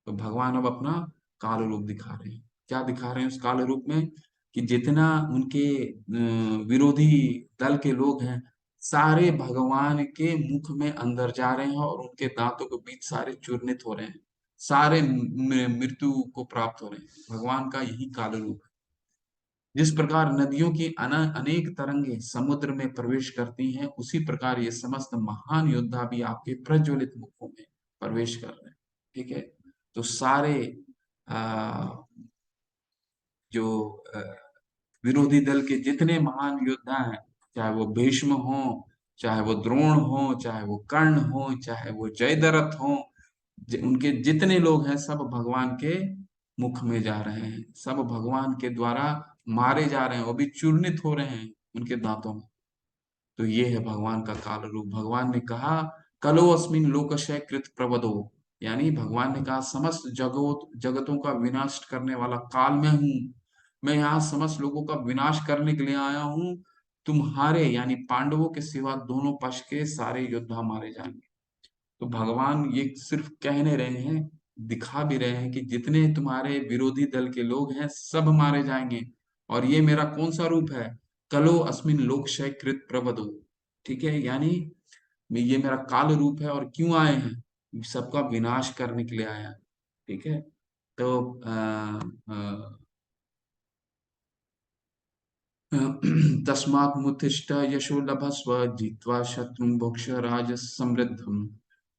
तो भगवान अब अपना काल रूप दिखा रहे हैं। क्या दिखा रहे हैं उस काल रूप में, कि जितना उनके विरोधी दल के लोग हैं, सारे भगवान के मुख में अंदर जा रहे हैं, और उनके दांतों के बीच सारे चूर्णित हो रहे हैं, सारे मृत्यु को प्राप्त हो रहे हैं। भगवान का यही काल रूप है। जिस प्रकार नदियों की अनेक तरंगे समुद्र में प्रवेश करती हैं, उसी प्रकार ये समस्त महान योद्धा भी आपके प्रज्वलित मुखों में प्रवेश कर रहे हैं। ठीक है। तो सारे आ, जो अ, विरोधी दल के जितने महान योद्धा हैं, चाहे वो भीष्म हो, चाहे वो द्रोण हो, चाहे वो कर्ण हो, चाहे वो जयद्रथ हो, उनके जितने लोग हैं सब भगवान के मुख में जा रहे हैं, सब भगवान के द्वारा मारे जा रहे हैं, वो भी चूर्णित हो रहे हैं उनके दांतों में। तो ये है भगवान का काल रूप। भगवान ने कहा, कलो अस्मिन लोकशय कृत प्रबदो, यानी भगवान ने कहा, समस्त जगतों का विनाश करने वाला काल मैं हूँ। मैं यहाँ समस्त लोगों का विनाश करने के लिए आया हूँ। तुम्हारे यानी पांडवों के सिवा दोनों पक्ष के सारे योद्धा मारे जाएंगे। तो भगवान ये सिर्फ कह नहीं रहे हैं, दिखा भी रहे हैं कि जितने तुम्हारे विरोधी दल के लोग हैं सब मारे जाएंगे। और ये मेरा कौन सा रूप है, कलो अस्मिन लोकशय कृत प्रबदो। ठीक है। यानी ये मेरा काल रूप है, और क्यों आए हैं, सबका विनाश करने के लिए आया। ठीक है। तो तस्मात् मुत्तिष्ठ यशो लभस्व जित्वा शत्रुं भुक्ष राज समृद्धम्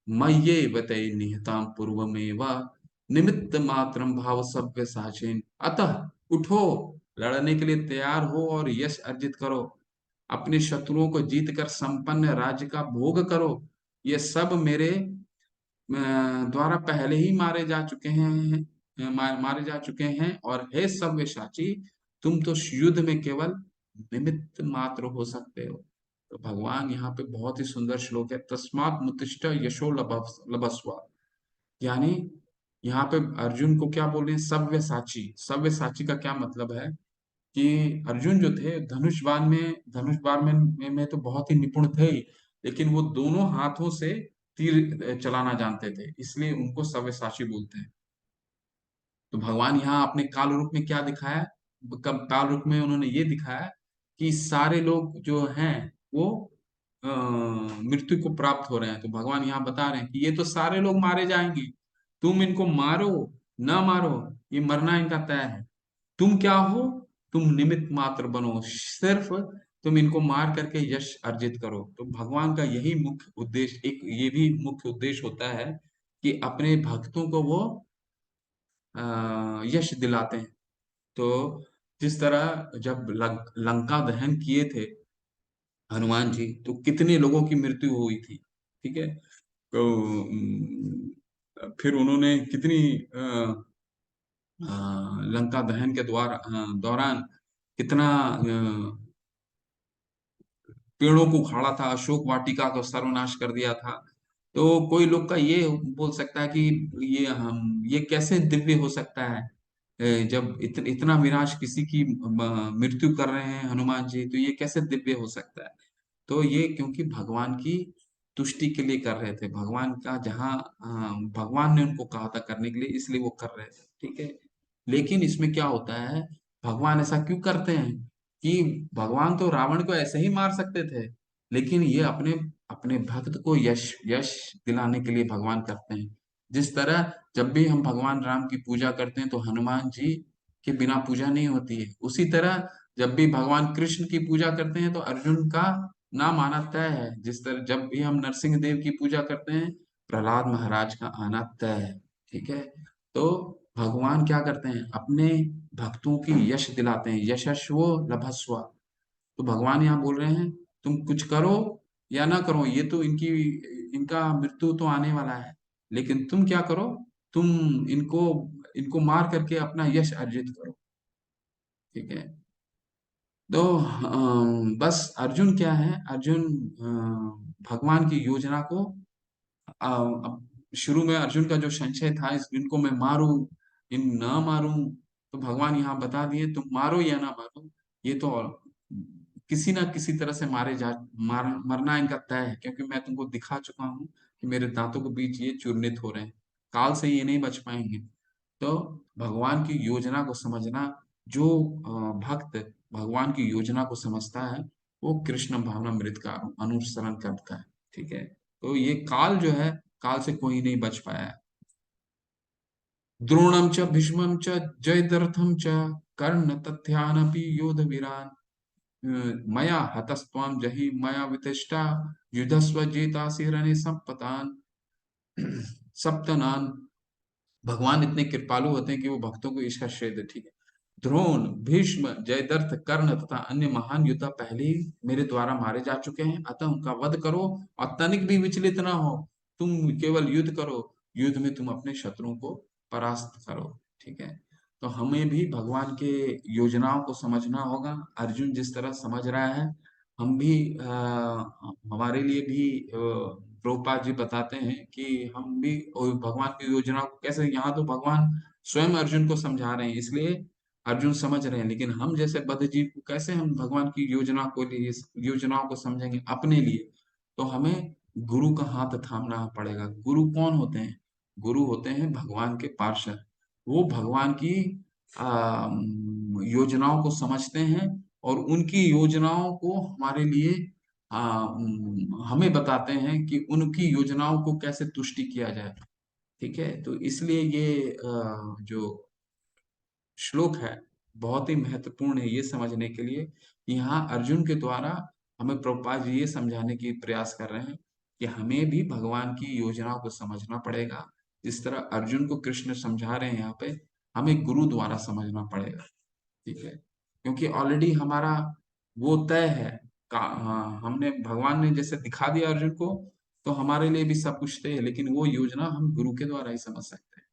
मय्येव ते निहतां पूर्वमेव निमित्त मात्रम भाव सभ्य साचेन। अतः उठो, लड़ने के लिए तैयार हो और यश अर्जित करो, अपने शत्रुओं को जीत कर संपन्न राज्य का भोग करो। ये सब मेरे द्वारा पहले ही मारे जा चुके हैं, मारे जा चुके हैं। और हे सव्यसाची, तुम तो युद्ध में केवल निमित्त मात्र हो सकते हो। तो भगवान यहाँ पे बहुत ही सुंदर श्लोक है, तस्मात् मुत्तिष्ठ यशो लभस्व। यानी यहाँ पे अर्जुन को क्या बोल रहे हैं, सव्यसाची। सव्यसाची का क्या मतलब है, कि अर्जुन जो थे धनुष बाण में तो बहुत ही निपुण थे ही, लेकिन वो दोनों हाथों से तीर चलाना जानते थे, इसलिए उनको सव्यसाची बोलते हैं। तो भगवान यहाँ अपने काल रूप में क्या दिखाया, कब काल रूप में उन्होंने ये दिखाया कि सारे लोग जो हैं वो मृत्यु को प्राप्त हो रहे हैं। तो भगवान यहाँ बता रहे हैं कि ये तो सारे लोग मारे जाएंगे, तुम इनको मारो ना मारो, ये मरना इनका तय है। तुम क्या हो, तुम निमित्त मात्र बनो, सिर्फ तुम इनको मार करके यश अर्जित करो। तो भगवान का यही मुख्य उद्देश्य, एक ये भी मुख्य उद्देश्य होता है कि अपने भक्तों को वो यश दिलाते हैं। तो जिस तरह जब लंका दहन किए थे हनुमान जी, तो कितने लोगों की मृत्यु हुई थी। ठीक है। तो फिर उन्होंने कितनी लंका दहन के दौरान कितना पेड़ों को उखाड़ा था, अशोक वाटिका का सर्वनाश कर दिया था। तो कोई लोग का ये बोल सकता है कि ये कैसे दिव्य हो सकता है, जब इतना विनाश किसी की मृत्यु कर रहे हैं हनुमान जी, तो ये कैसे दिव्य हो सकता है। तो ये क्योंकि भगवान की तुष्टि के लिए कर रहे थे, भगवान का जहाँ भगवान ने उनको कहा था करने के लिए, इसलिए वो कर रहे थे, ठीक है। लेकिन इसमें क्या होता है, भगवान ऐसा क्यों करते हैं कि भगवान तो रावण को ऐसे ही मार सकते थे, लेकिन ये अपने अपने भक्त को यश यश दिलाने के लिए भगवान करते हैं। जिस तरह जब भी हम भगवान राम की पूजा करते हैं तो हनुमान जी के बिना पूजा नहीं होती है, उसी तरह जब भी भगवान कृष्ण की पूजा करते हैं तो अर्जुन का नाम आना तय है। जिस तरह जब भी हम नरसिंह देव की पूजा करते हैं, प्रहलाद महाराज का आना तय है, ठीक है। तो भगवान क्या करते हैं, अपने भक्तों की यश दिलाते हैं, यशस्वो लभस्व। तो भगवान यहाँ बोल रहे हैं, तुम कुछ करो या ना करो, ये तो इनका मृत्यु तो आने वाला है, लेकिन तुम क्या करो, तुम इनको इनको मार करके अपना यश अर्जित करो, ठीक है। तो बस अर्जुन क्या है, अर्जुन भगवान की योजना को अब शुरू में अर्जुन का जो संशय था, इनको मैं मारूं इन ना मारूं, तो भगवान यहाँ बता दिए तुम मारो या ना मारो, ये तो किसी ना किसी तरह से मरना इनका तय है, क्योंकि मैं तुमको दिखा चुका हूँ कि मेरे दांतों के बीच ये चूर्णित हो रहे हैं, काल से ये नहीं बच पाएंगे। तो भगवान की योजना को समझना, जो भक्त भगवान की योजना को समझता है, वो कृष्ण भावनामृत का अनुसरण करता है, ठीक है। तो ये काल जो है, काल से कोई नहीं बच पाया है। द्रोणम च भीष्मम च जयद्रथम च कर्ण तथ्यानपि योध वीरान मया हतस्त्वाम जहि मया वितिष्ठा युधस्व जेतासि रणे संपतान सप्तनान। भगवान इतने कृपालु होते हैं कि वो भक्तों को इसका श्रेय दे, ठीक है। द्रोण, भीष्म, जयद्रथ, कर्ण तथा अन्य महान योद्धा पहले ही मेरे द्वारा मारे जा चुके हैं, अतः उनका वध करो और तनिक भी विचलित ना हो। तुम केवल युद्ध करो, युद्ध में तुम अपने शत्रुओं को परास्त करो, ठीक है। तो हमें भी भगवान के योजनाओं को समझना होगा। अर्जुन जिस तरह समझ रहा है, हम भी हमारे लिए भी प्रभुपाद जी बताते हैं कि हम भी भगवान की योजना को कैसे, यहाँ तो भगवान स्वयं अर्जुन को समझा रहे हैं, इसलिए अर्जुन समझ रहे हैं, लेकिन हम जैसे बद्ध जीव को कैसे हम भगवान की योजना को लिए योजनाओं को समझेंगे अपने लिए। तो हमें गुरु का हाथ थामना पड़ेगा। गुरु कौन होते हैं, गुरु होते हैं भगवान के पार्षद। वो भगवान की योजनाओं को समझते हैं और उनकी योजनाओं को हमारे लिए हमें बताते हैं कि उनकी योजनाओं को कैसे तुष्टि किया जाए, ठीक है। तो इसलिए ये जो श्लोक है बहुत ही महत्वपूर्ण है ये समझने के लिए कि यहाँ अर्जुन के द्वारा हमें प्रभुपाद जी ये समझाने की प्रयास कर रहे हैं कि हमें भी भगवान की योजनाओं को समझना पड़ेगा। जिस तरह अर्जुन को कृष्ण समझा रहे हैं यहाँ पे, हमें गुरु द्वारा समझना पड़ेगा, ठीक है। क्योंकि ऑलरेडी हमारा वो तय है, हाँ, हमने भगवान ने जैसे दिखा दिया अर्जुन को, तो हमारे लिए भी सब कुछ तय है, लेकिन वो योजना हम गुरु के द्वारा ही समझ सकते हैं।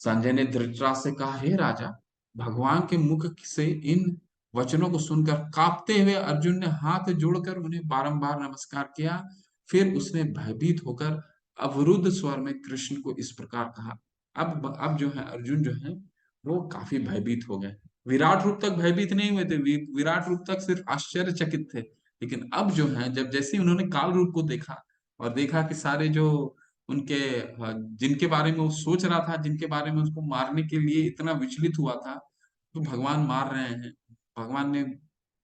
संजय ने धृतराज से कहा, हे राजा, भगवान के मुख से इन वचनों को सुनकर कांपते हुए अर्जुन ने हाथ जोड़कर उन्हें बारंबार नमस्कार किया। फिर उसने भयभीत होकर अवरुद्ध स्वर में कृष्ण को इस प्रकार कहा। अब जो है अर्जुन जो है वो काफी भयभीत हो गए। विराट रूप तक भयभीत नहीं हुए थे, विराट रूप तक सिर्फ आश्चर्यचकित थे, लेकिन अब जो है जब जैसे ही उन्होंने काल रूप को देखा और देखा कि सारे जो उनके जिनके बारे में वो सोच रहा था, जिनके बारे में उसको मारने के लिए इतना विचलित हुआ था, तो भगवान मार रहे हैं, भगवान ने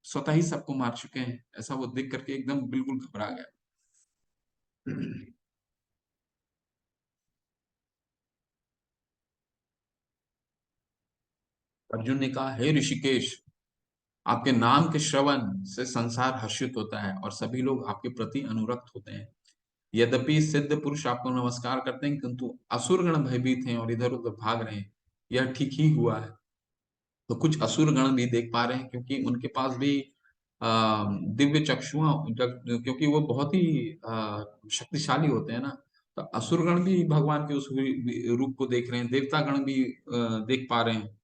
स्वतः ही सबको मार चुके हैं, ऐसा वो देख करके एकदम बिल्कुल घबरा गया। अर्जुन ने कहा, हे ऋषिकेश, आपके नाम के श्रवण से संसार हर्षित होता है और सभी लोग आपके प्रति अनुरक्त होते हैं। यद्यपि सिद्ध पुरुष आपको नमस्कार करते हैं, किंतु असुर गण भयभीत हैं और इधर उधर भाग रहे हैं। यह ठीक ही हुआ है। तो कुछ असुर गण भी देख पा रहे हैं, क्योंकि उनके पास भी दिव्य चक्षुआ, क्योंकि वो बहुत ही शक्तिशाली होते हैं ना। तो असुर गण भी भगवान के उस रूप को देख रहे हैं, देवता गण भी देख पा रहे हैं।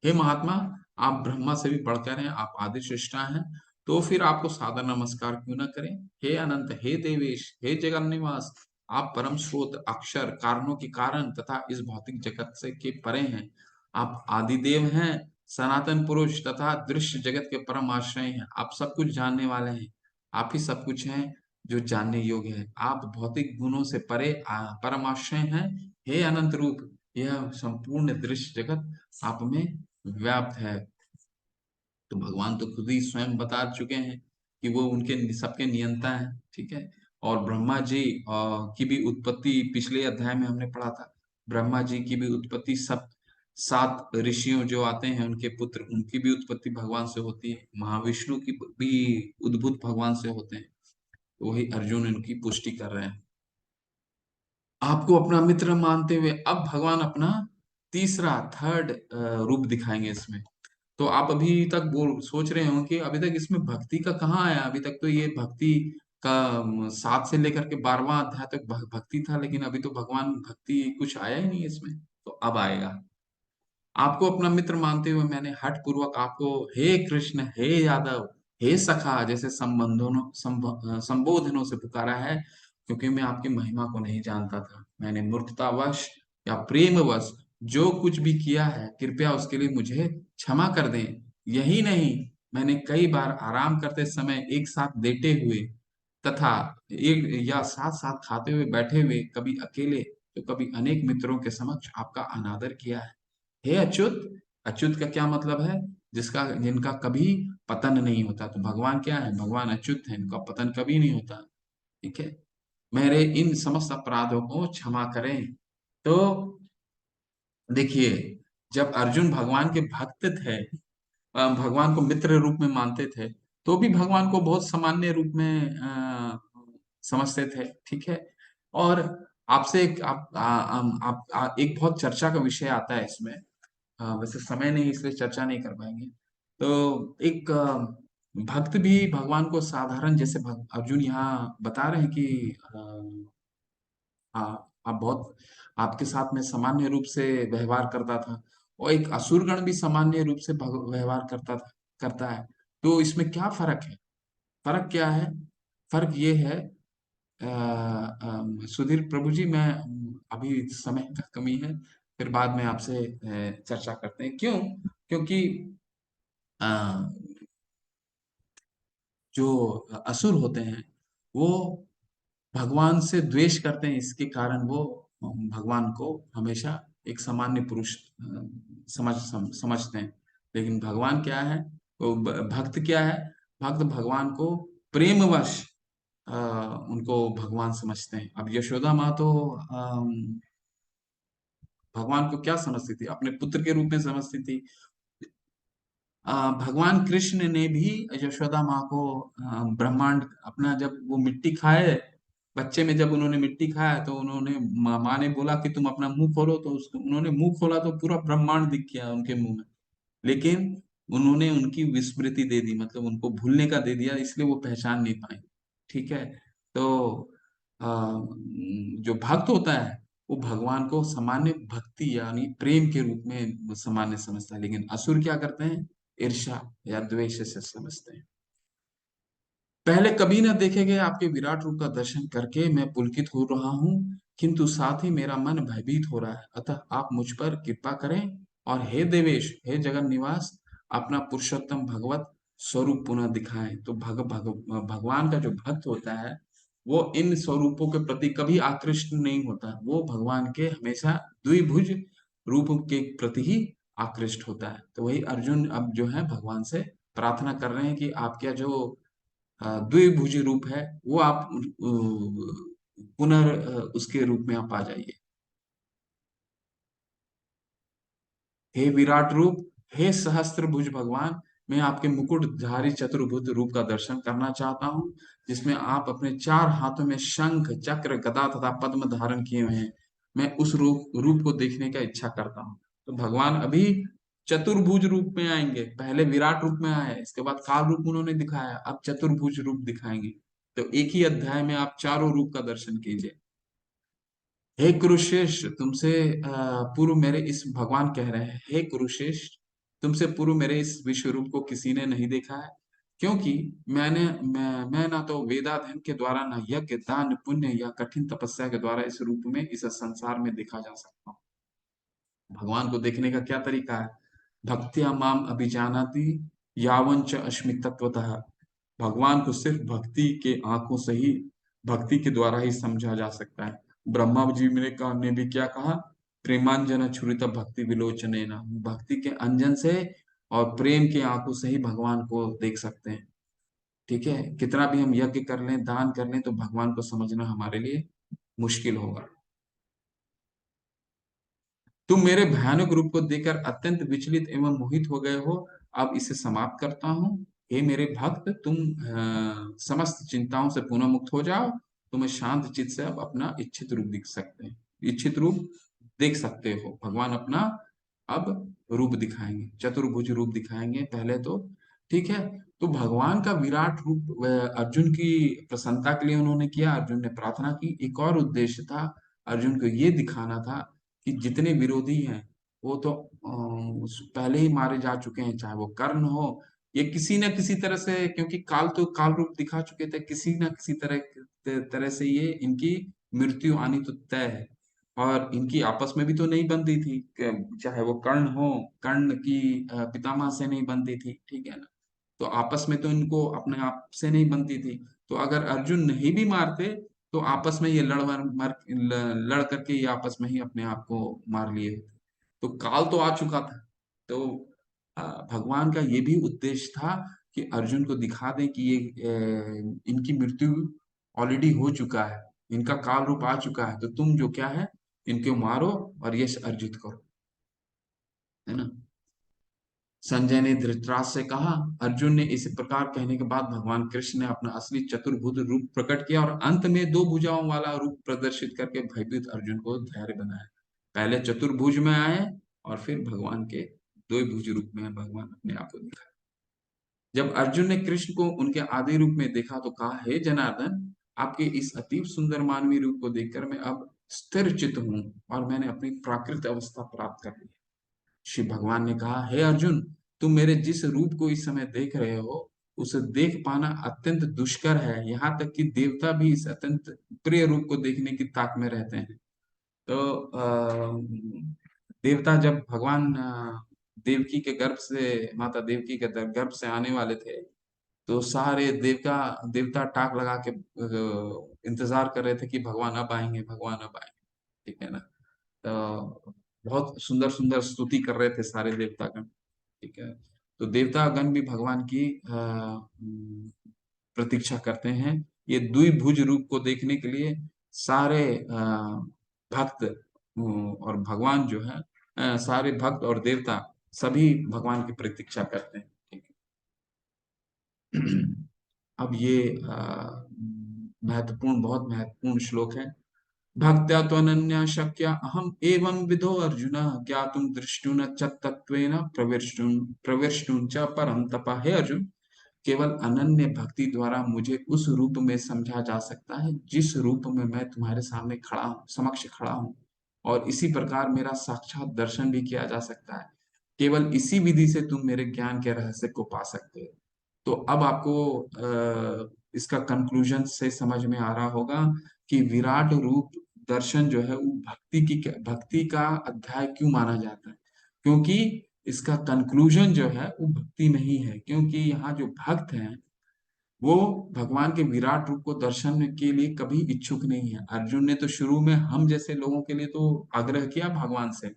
हे महात्मा, आप ब्रह्मा से भी बढ़कर हैं, आप आदि सृष्टा हैं। तो फिर आपको सादर नमस्कार क्यों ना करें। हे अनंत, हे देवेश, हे जगन निवास, आप परम स्रोत, अक्षर, कारणों के कारण तथा इस भौतिक जगत से के परे हैं। आप आदिदेव हैं, सनातन पुरुष तथा दृश्य जगत के परम आश्रय हैं। आप सब कुछ जानने वाले हैं। आप ही सब कुछ हैं जो जानने योग्य है। आप भौतिक गुणों से परे परम आश्रय हैं। हे अनंत रूप, यह संपूर्ण दृश्य जगत आप में व्याप्त है। तो भगवान तो खुद ही स्वयं बता चुके हैं कि वो उनके सबके नियंता हैं, ठीक है। और ब्रह्मा जी की भी उत्पत्ति पिछले अध्याय में हमने पढ़ा था। ब्रह्मा जी की भी उत्पत्ति सब 7 ऋषियों जो आते हैं उनके पुत्र, उनकी भी उत्पत्ति भगवान से होती है। महाविष्णु की भी उद्भूत भगवान से होते हैं। तो वही अर्जुन इनकी पुष्टि कर रहे हैं। आपको अपना मित्र मानते हुए अब भगवान अपना तीसरा थर्ड रूप दिखाएंगे इसमें। तो आप अभी तक बोल सोच रहे हो कि अभी तक इसमें भक्ति का कहाँ आया। अभी तक तो ये भक्ति का 7 से लेकर के 12वां अध्याय तक भक्ति था, लेकिन अभी तो भगवान भक्ति कुछ आया ही नहीं इसमें। तो अब आएगा। आपको अपना मित्र मानते हुए मैंने हठ पूर्वक आपको हे कृष्ण, हे यादव, हे सखा जैसे संबोधनों से पुकारा है, क्योंकि मैं आपकी महिमा को नहीं जानता था। मैंने मूर्खतावश या प्रेमवश जो कुछ भी किया है, कृपया उसके लिए मुझे क्षमा कर दें। यही नहीं, मैंने कई बार आराम करते समय एक साथ लेटे हुए तथा एक या साथ साथ खाते हुए बैठे हुए, कभी अकेले तो कभी अनेक मित्रों के समक्ष आपका अनादर किया है। हे अच्युत, अच्युत का क्या मतलब है? जिनका कभी पतन नहीं होता। तो भगवान क्या है? भगवान अच्युत है, इनका पतन कभी नहीं होता, ठीक है। मेरे इन समस्त अपराधों को क्षमा करें। तो देखिए, जब अर्जुन भगवान के भक्त थे, भगवान को मित्र रूप में मानते थे, तो भी भगवान को बहुत सामान्य रूप में समझते थे, ठीक है। और आपसे एक एक बहुत चर्चा का विषय आता है इसमें। वैसे समय नहीं, इसलिए चर्चा नहीं कर पाएंगे। तो एक भक्त भी भगवान को साधारण, जैसे अर्जुन यहाँ बता रहे हैं कि हाँ, आप बहुत, आपके साथ में सामान्य रूप से व्यवहार करता था, और एक असुरगण भी सामान्य रूप से व्यवहार करता है। तो इसमें क्या फर्क है? फर्क क्या है? फर्क ये है, सुधीर प्रभु जी, मैं अभी समय का कमी है, फिर बाद में आपसे चर्चा करते हैं। क्यों? क्योंकि अ, जो असुर होते हैं वो भगवान से द्वेष करते हैं, इसके कारण वो भगवान को हमेशा एक सामान्य पुरुष समझते हैं। लेकिन भगवान क्या है? वो भक्त क्या है? भक्त भगवान को प्रेमवश अ, उनको भगवान समझते हैं। अब यशोदा माँ तो भगवान को क्या समझती थी? अपने पुत्र के रूप में समझती थी। भगवान कृष्ण ने भी यशोदा माँ को ब्रह्मांड अपना, जब वो मिट्टी खाए, बच्चे में जब उन्होंने मिट्टी खाया तो उन्होंने माँ ने बोला कि तुम अपना मुंह खोलो, तो उसको उन्होंने मुंह खोला तो पूरा ब्रह्मांड दिख गया उनके मुंह में। लेकिन उन्होंने उनकी विस्मृति दे दी, मतलब उनको भूलने का दे दिया, इसलिए वो पहचान नहीं पाए, ठीक है। तो जो भक्त होता है वो भगवान को सामान्य भक्ति यानी प्रेम के रूप में सामान्य समझता है, लेकिन असुर क्या करते हैं? ईर्ष्या या द्वेष से समझते हैं। पहले कभी न देखे गए आपके विराट रूप का दर्शन करके मैं पुलकित हो रहा हूँ, किंतु साथ ही मेरा मन भयभीत हो रहा है। अतः आप मुझ पर कृपा करें और हे देवेश, हे जगन निवास, अपना पुरुषोत्तम भगवत स्वरूप पुनः दिखाएं। तो भगवान का जो भक्त होता है वो इन स्वरूपों के प्रति कभी आकृष्ट नहीं होता। वो भगवान के हमेशा द्विभुज रूप के प्रति ही आकृष्ट होता है। तो वही अर्जुन अब जो है भगवान से प्रार्थना कर रहे हैं कि आपका जो द्विभुज रूप है वो आप उसके रूप में आप आ जाइए। हे विराट रूप, हे सहस्त्रभुज भगवान, मैं आपके मुकुटधारी चतुर्भुज रूप का दर्शन करना चाहता हूँ, जिसमें आप अपने 4 हाथों में शंख, चक्र, गदा तथा पद्म धारण किए हुए हैं। मैं उस रूप को देखने का इच्छा करता हूँ। तो भगवान अभी चतुर्भुज रूप में आएंगे। पहले विराट रूप में आए, इसके बाद काल रूप उन्होंने दिखाया, अब चतुर्भुज रूप दिखाएंगे। तो एक ही अध्याय में आप चारों रूप का दर्शन कीजिए। हे कुरुश्रेष्ठ, तुमसे पूर्व मेरे इस भगवान कह रहे हैं, हे कुरुश्रेष्ठ, तुमसे पूर्व मेरे इस विश्व रूप को किसी ने नहीं देखा है, क्योंकि मैं ना तो वेदाध्ययन के द्वारा, ना यज्ञ दान पुण्य या कठिन तपस्या के द्वारा इस रूप में, इस संसार में देखा जा सकता हूँ। भगवान को देखने का क्या तरीका है? भक्त्या माम अभिजानाति यावंच अस्मि तत्वतः। भगवान को सिर्फ भक्ति के आंखों से ही, भक्ति के द्वारा ही समझा जा सकता है। ब्रह्मा जी ने भी क्या कहा? प्रेमांजन छुरित भक्ति विलोचने न। भक्ति के अंजन से और प्रेम के आंखों से ही भगवान को देख सकते हैं। ठीक है, कितना भी हम यज्ञ कर लें, दान कर लें, तो भगवान को समझना हमारे लिए मुश्किल होगा। तुम मेरे भयानक रूप को देखकर अत्यंत विचलित एवं मोहित हो गए हो। अब इसे समाप्त करता हूँ। हे मेरे भक्त, तुम समस्त चिंताओं से पुनः मुक्त हो जाओ। तुम्हें शांत चित्त से अब अपना इच्छित रूप दिख सकते हैं, इच्छित रूप देख सकते हो। भगवान अपना अब रूप दिखाएंगे, चतुर्भुज रूप दिखाएंगे पहले तो। ठीक है, तो भगवान का विराट रूप अर्जुन की प्रसन्नता के लिए उन्होंने किया। अर्जुन ने प्रार्थना की। एक और उद्देश्य था, अर्जुन को ये दिखाना था कि जितने विरोधी हैं वो तो पहले ही मारे जा चुके हैं, चाहे वो कर्ण हो, ये किसी न किसी तरह से, क्योंकि काल तो काल रूप दिखा चुके थे, किसी न किसी तरह से ये इनकी मृत्यु आनी तो तय है। और इनकी आपस में भी तो नहीं बनती थी, चाहे वो कर्ण हो, कर्ण की पितामह से नहीं बनती थी, ठीक है ना? तो आपस में तो इनको अपने आप से नहीं बनती थी। तो अगर अर्जुन नहीं भी मारते, तो आपस में ये लड़ करके ये आपस में ही अपने आप को मार लिए होते। तो काल तो आ चुका था। तो भगवान का ये भी उद्देश्य था कि अर्जुन को दिखा दें कि ये इनकी मृत्यु ऑलरेडी हो चुका है, इनका काल रूप आ चुका है, तो तुम जो क्या है, इनको मारो और यश अर्जित करो, है ना? संजय ने धृतराष्ट्र से कहा। अर्जुन ने इस प्रकार कहने के बाद भगवान कृष्ण ने अपना असली चतुर्भुज रूप प्रकट किया और अंत में दो भुजाओं वाला रूप प्रदर्शित करके भयभीत अर्जुन को धैर्य बनाया। पहले चतुर्भुज में आए और फिर भगवान के दो भुज रूप में भगवान अपने आप को दिखाए। जब अर्जुन ने कृष्ण को उनके आदि रूप में देखा तो कहा, हे जनार्दन, आपके इस अतीव सुंदर मानवीय रूप को देखकर मैं अब स्थिर चित्त हूँ और मैंने अपनी प्राकृत अवस्था प्राप्त कर ली। श्री भगवान ने कहा, हे अर्जुन, तुम मेरे जिस रूप को इस समय देख रहे हो, उसे देख पाना अत्यंत दुष्कर है। यहाँ तक कि देवता भी इस अत्यंत प्रिय रूप को देखने की ताक में रहते हैं। तो देवता जब भगवान देवकी के गर्भ से, माता देवकी के गर्भ से आने वाले थे, तो सारे देवता देवता टाक लगा के इंतजार कर रहे थे कि भगवान अब आएंगे, भगवान अब आएंगे। ठीक है ना? तो बहुत सुंदर सुंदर स्तुति कर रहे थे सारे देवतागण। ठीक है, तो देवतागण भी भगवान की प्रतीक्षा करते हैं। ये द्विभुज रूप को देखने के लिए सारे भक्त और भगवान जो है, सारे भक्त और देवता सभी भगवान की प्रतीक्षा करते हैं। ठीक है। अब ये महत्वपूर्ण, बहुत महत्वपूर्ण श्लोक है। भक्त्या त्वनन्या शक्या अहम एवं विधो अर्जुन ज्ञातुम दृष्टुन च तत्वेन प्रविष्टुन च परम तपः। हे अर्जुन, केवल अनन्य भक्ति द्वारा मुझे उस रूप में समझा जा सकता है जिस रूप में मैं तुम्हारे सामने खड़ा हूँ, समक्ष खड़ा हूँ, और इसी प्रकार मेरा साक्षात दर्शन भी किया जा सकता है। केवल इसी विधि से तुम मेरे ज्ञान के रहस्य को पा सकते हो। तो अब आपको इसका कंक्लूजन से समझ में आ रहा होगा कि विराट रूप दर्शन जो है वो भक्ति का अध्याय क्यों माना जाता है। क्योंकि इसका कंक्लूजन जो है वो भक्ति में ही है। क्योंकि यहाँ जो भक्त हैं वो भगवान के विराट रूप को दर्शन के लिए कभी इच्छुक नहीं है। अर्जुन ने तो शुरू में हम जैसे लोगों के लिए तो आग्रह किया भगवान से,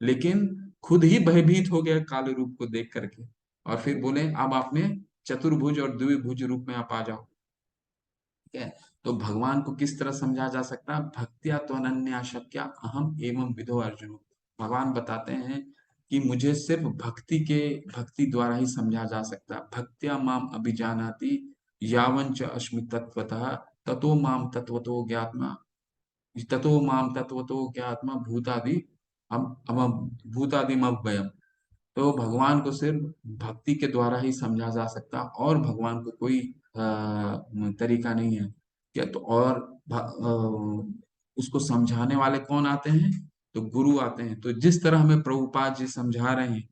लेकिन खुद ही भयभीत हो गया काले रूप को देख करके, और फिर बोले अब आप में चतुर्भुज और द्विभुज रूप में आप आ जाओ। ठीक है, तो भगवान को किस तरह समझा जा सकता है? भक्त्या तो अनन्या शक्या अहम एवं विधो अर्जुन। भगवान बताते हैं कि मुझे सिर्फ भक्ति द्वारा ही समझा जा सकता है। भक्त्या माम अभिजानाति यावंच अस्मि तत्वतः ततो माम तत्वतो ज्ञात्मा भूतादि अमम भूतादिम अव्ययम। तो भगवान को सिर्फ भक्ति के द्वारा ही समझा जा सकता, और भगवान को कोई तरीका नहीं है क्या? तो और उसको समझाने वाले कौन आते हैं? तो गुरु आते हैं। तो जिस तरह हमें प्रभुपाद जी समझा रहे हैं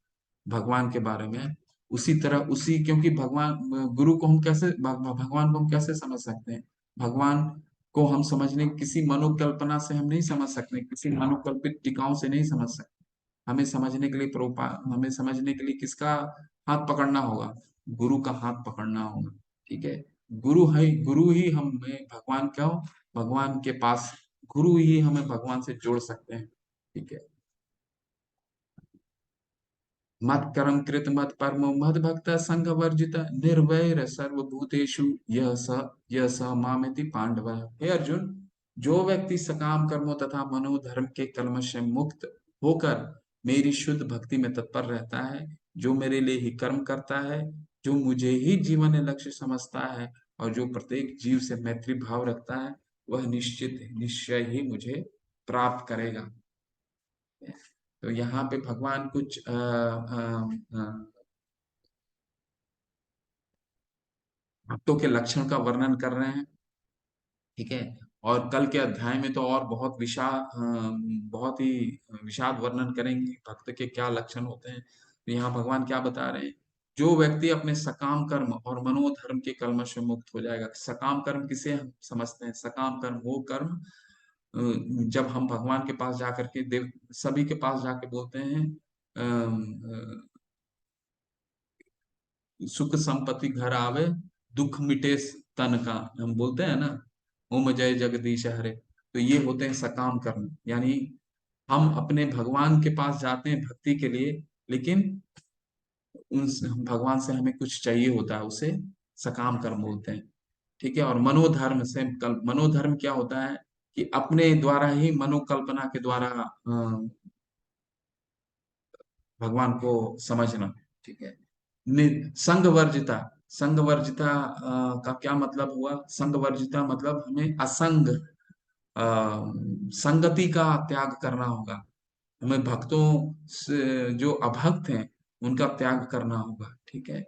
भगवान के बारे में, उसी तरह उसी, क्योंकि भगवान गुरु को हम कैसे भगवान को हम कैसे समझ सकते हैं? भगवान को हम समझने किसी मनोकल्पना से हम नहीं समझ सकते, किसी मनोकल्पित टीकाओं से नहीं समझ सकते। हमें समझने के लिए हमें समझने के लिए किसका हाथ पकड़ना होगा? गुरु का हाथ पकड़ना होगा। ठीक है। गुरु ही हमें भगवान क्यों भगवान के पास, गुरु ही हमें भगवान से जोड़ सकते हैं। ठीक है। मत कर्म कृत मत परमो मद भक्त संग वर्जित निर्वैर सर्वभूतेषु यह स मामेति पांडव। हे अर्जुन, जो व्यक्ति सकाम कर्मों तथा मनोधर्म के कलमश से मुक्त होकर मेरी शुद्ध भक्ति में तत्पर रहता है, जो मेरे लिए ही कर्म करता है, जो मुझे ही जीवन लक्ष्य समझता है, और जो प्रत्येक जीव से मैत्री भाव रखता है, वह निश्चय ही मुझे प्राप्त करेगा। तो यहाँ पे भगवान कुछ भक्तों के लक्षण का वर्णन कर रहे हैं। ठीक है। और कल के अध्याय में तो और बहुत ही विषाद वर्णन करेंगे भक्त के क्या लक्षण होते हैं। तो यहाँ भगवान क्या बता रहे हैं? जो व्यक्ति अपने सकाम कर्म और मनोधर्म के कलमश से मुक्त हो जाएगा। सकाम कर्म किसे हम समझते हैं? सकाम कर्म वो कर्म जब हम भगवान के पास जाकर के देव सभी के पास जाके बोलते हैं सुख संपत्ति घर आवे, दुख मिटे तन का, हम बोलते हैं ना, ओम जय जगदीश हरे। तो ये होते हैं सकाम कर्म, यानी हम अपने भगवान के पास जाते हैं भक्ति के लिए, लेकिन उन भगवान से हमें कुछ चाहिए होता है, उसे सकाम कर्म बोलते हैं। ठीक है। और मनोधर्म क्या होता है? कि अपने द्वारा ही मनोकल्पना के द्वारा भगवान को समझना। ठीक है। संगवर्जिता, संगवर्जिता का क्या मतलब हुआ? संगवर्जिता मतलब हमें असंग अ, संगति का त्याग करना होगा। हमें भक्तों से जो अभक्त हैं उनका त्याग करना होगा। ठीक है।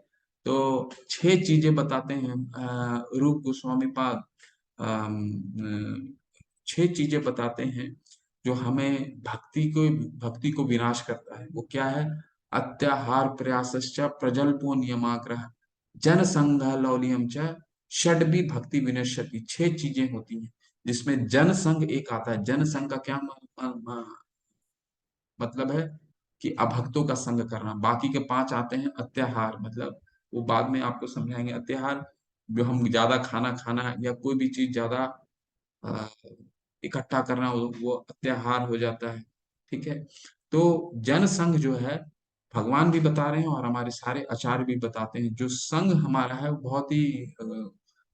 तो 6 चीजें बताते हैं रूप गोस्वामी पाद। 6 चीजें बताते हैं जो हमें भक्ति को विनाश करता है। वो क्या है? अत्याहार प्रयासश्च प्रजल्पो नियमाग्रह जन संघ लौलियम च षड्वी भक्ति विनश्यति। 6 चीजें होती हैं जिसमें जन संघ एक आता है। जन संघ का क्या मतलब है? कि अभक्तों का संग करना। बाकी के 5 आते हैं। अत्याहार मतलब, वो बाद में आपको समझाएंगे। अत्याहार जो हम ज्यादा खाना खाना या कोई भी चीज ज्यादा अ, इकट्ठा करना, वो अत्याहार हो जाता है। ठीक है। तो जन संघ जो है, भगवान भी बता रहे हैं और हमारे सारे आचार्य भी बताते हैं, जो संघ हमारा है वो बहुत ही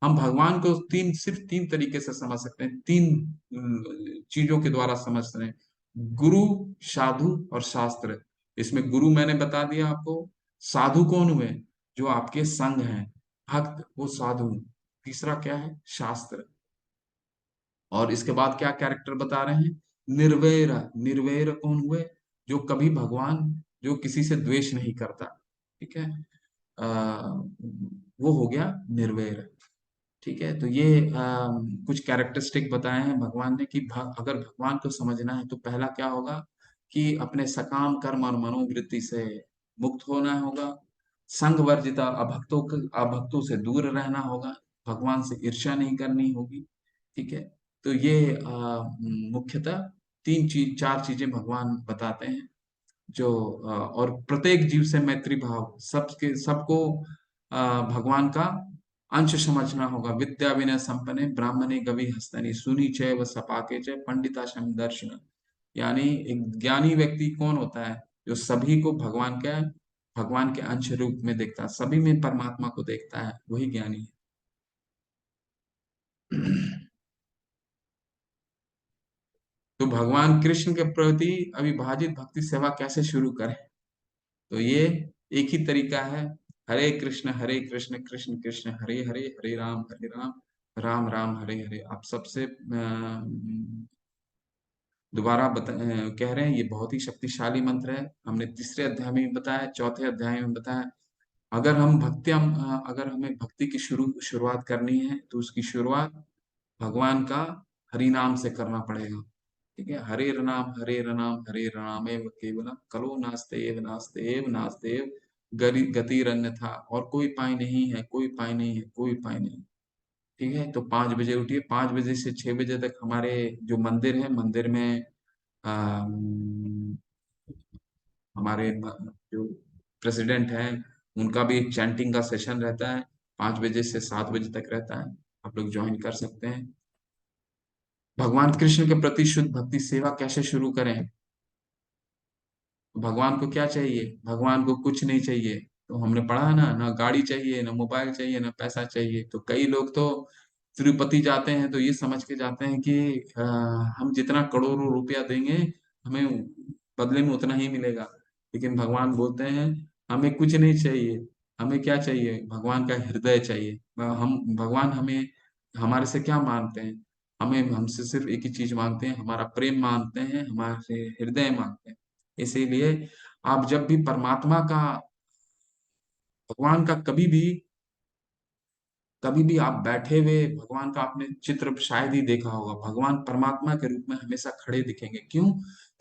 हम भगवान को सिर्फ 3 तरीके से समझ सकते हैं। 3 चीजों के द्वारा समझ सकते हैं: गुरु, साधु और शास्त्र। इसमें गुरु मैंने बता दिया आपको। साधु कौन हुए? जो आपके संग हैं। भक्त वो साधु। तीसरा क्या है? शास्त्र। और इसके बाद क्या कैरेक्टर बता रहे हैं? निर्वैर। निर्वैर कौन हुए? जो कभी भगवान, जो किसी से द्वेष नहीं करता। ठीक है। वो हो गया निर्वैर। ठीक है। तो ये कुछ कैरेक्टरिस्टिक बताए हैं भगवान ने कि अगर भगवान को समझना है तो पहला क्या होगा? कि अपने सकाम कर्म और मनोवृत्ति से मुक्त होना होगा। संग वर्जिता, अभक्तों से दूर रहना होगा। भगवान से ईर्ष्या नहीं करनी होगी। ठीक है। तो ये मुख्यतः 4 चीजें भगवान बताते हैं। जो और प्रत्येक जीव से मैत्री भाव, सबको भगवान का अंश समझना होगा। विद्या विनय संपन्ने ब्राह्मणे गवि हस्तनि सुनी चैव सपाके च पंडिता सम दर्शन। यानी एक ज्ञानी व्यक्ति कौन होता है? जो सभी को भगवान के अंश रूप में देखता है, सभी में परमात्मा को देखता है, वही ज्ञानी है। तो भगवान कृष्ण के प्रति अविभाजित भक्ति सेवा कैसे शुरू करें? तो ये एक ही तरीका है। हरे कृष्ण कृष्ण कृष्ण हरे हरे, हरे राम राम राम हरे हरे। आप सबसे दोबारा कह रहे हैं, ये बहुत ही शक्तिशाली मंत्र है। हमने तीसरे अध्याय में भी बताया, चौथे अध्याय में बताया। अगर हमें भक्ति की शुरुआत करनी है तो उसकी शुरुआत भगवान का हरि नाम से करना पड़ेगा। ठीक है। हरे नाम हरे नाम एव केवलम कलो नास्ते एव नास्ते एव नास्ते एव गति अन्यथा और कोई पाय नहीं है, कोई पाय नहीं है, कोई पाय नहीं। ठीक है, तो 5 बजे उठिए, 5 बजे से 6 बजे तक हमारे जो मंदिर है, मंदिर में अम, हमारे जो प्रेसिडेंट हैं, उनका भी एक चैंटिंग का सेशन रहता है, 5 बजे से 7 बजे तक रहता है। आप लोग ज्वाइन कर सकते हैं। भगवान कृष्ण के प्रति शुद्ध भक्ति सेवा कैसे शुरू करें? भगवान को क्या चाहिए? भगवान को कुछ नहीं चाहिए। तो हमने पढ़ा ना, ना गाड़ी चाहिए, ना मोबाइल चाहिए, ना पैसा चाहिए। तो कई लोग तो तिरुपति जाते हैं तो ये समझ के जाते हैं कि हम जितना करोड़ों रुपया देंगे, हमें बदले में उतना ही मिलेगा। लेकिन भगवान बोलते हैं हमें कुछ नहीं चाहिए। हमें क्या चाहिए? भगवान का हृदय चाहिए। हम भगवान हमें हमारे से क्या मांगते हैं? हमें हमसे सिर्फ एक ही चीज मांगते हैं, हमारा प्रेम मांगते हैं, हमारे हृदय मांगते हैं। इसीलिए आप जब भी परमात्मा का, भगवान का कभी भी आप बैठे हुए भगवान का आपने चित्र शायद ही देखा होगा। भगवान परमात्मा के रूप में हमेशा खड़े दिखेंगे। क्यों?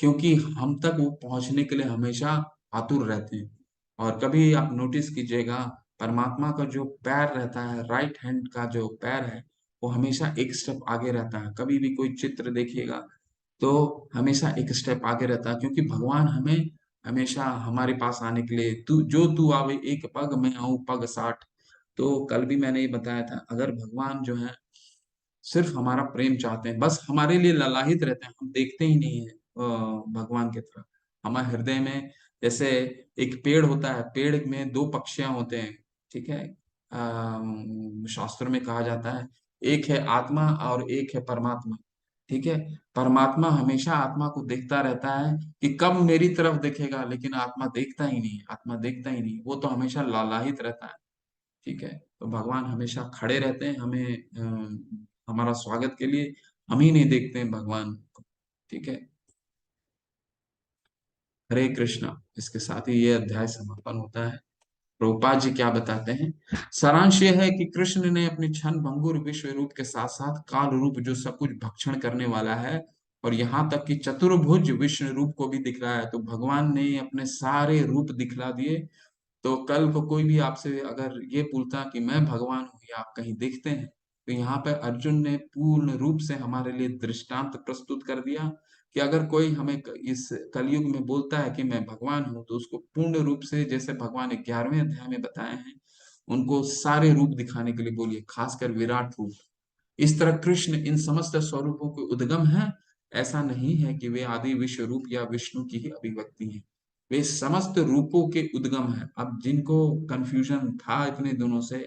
क्योंकि हम तक वो पहुंचने के लिए हमेशा आतुर रहते हैं। और कभी आप नोटिस कीजिएगा, परमात्मा का जो पैर रहता है, राइट हैंड का जो पैर है, वो हमेशा एक स्टेप आगे रहता है। कभी भी कोई चित्र देखिएगा तो हमेशा एक स्टेप आगे रहता है, क्योंकि भगवान हमें हमेशा हमारे पास आने के लिए, तू आवे एक पग में आऊं पग 60। तो कल भी मैंने ये बताया था, अगर भगवान जो है सिर्फ हमारा प्रेम चाहते हैं, बस हमारे लिए ललाहित रहते हैं, हम देखते ही नहीं है भगवान की तरफ। हमारे हृदय में जैसे एक पेड़ होता है, पेड़ में दो पक्षियां होते हैं। ठीक है, शास्त्रों में कहा जाता है एक है आत्मा और एक है परमात्मा। ठीक है, परमात्मा हमेशा आत्मा को देखता रहता है कि कब मेरी तरफ देखेगा, लेकिन आत्मा देखता ही नहीं, आत्मा देखता ही नहीं, वो तो हमेशा लालायित रहता है। ठीक है, तो भगवान हमेशा खड़े रहते हैं हमें हमारा स्वागत के लिए। हम ही नहीं देखते हैं भगवान को। ठीक है, हरे कृष्णा। इसके साथ ही ये अध्याय समापन होता है। प्रभुपाद जी क्या बताते हैं? सारांश यह है कि कृष्ण ने अपने क्षण भंगुर विश्व रूप के साथ साथ काल रूप जो सब कुछ भक्षण करने वाला है, और यहाँ तक कि चतुर्भुज विष्णु रूप को भी दिख रहा है। तो भगवान ने अपने सारे रूप दिखला दिए। तो कल को कोई भी आपसे अगर ये पूछता कि मैं भगवान हूँ या आप कहीं देखते हैं, तो यहाँ पे अर्जुन ने पूर्ण रूप से हमारे लिए दृष्टांत प्रस्तुत कर दिया कि अगर कोई हमें इस कलयुग में बोलता है कि मैं भगवान हूँ, तो उसको पूर्ण रूप से, जैसे भगवान 11वें अध्याय में बताए हैं, उनको सारे रूप दिखाने के लिए बोलिए, खासकर विराट रूप। इस तरह कृष्ण इन समस्त स्वरूपों के उद्गम है। ऐसा नहीं है कि वे आदि विश्व रूप या विष्णु की ही अभिव्यक्ति हैं। वे समस्त रूपों के उद्गम है। अब जिनको कंफ्यूजन था इतने दिनों से,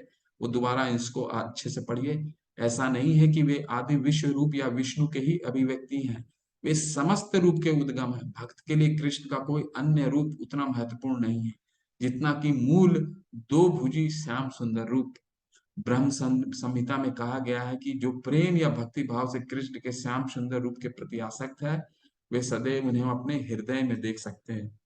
वो दोबारा इसको अच्छे से पढ़िए। ऐसा नहीं है कि वे आदि विश्व रूप या विष्णु के ही अभिव्यक्ति हैं। वे समस्त रूप के उद्गम है। भक्त के लिए कृष्ण का कोई अन्य रूप उतना महत्वपूर्ण नहीं है जितना कि मूल दो भुजी श्याम सुंदर रूप। ब्रह्म संहिता में कहा गया है कि जो प्रेम या भक्ति भाव से कृष्ण के श्याम सुंदर रूप के प्रति आसक्त है, वे सदैव उन्हें अपने हृदय में देख सकते हैं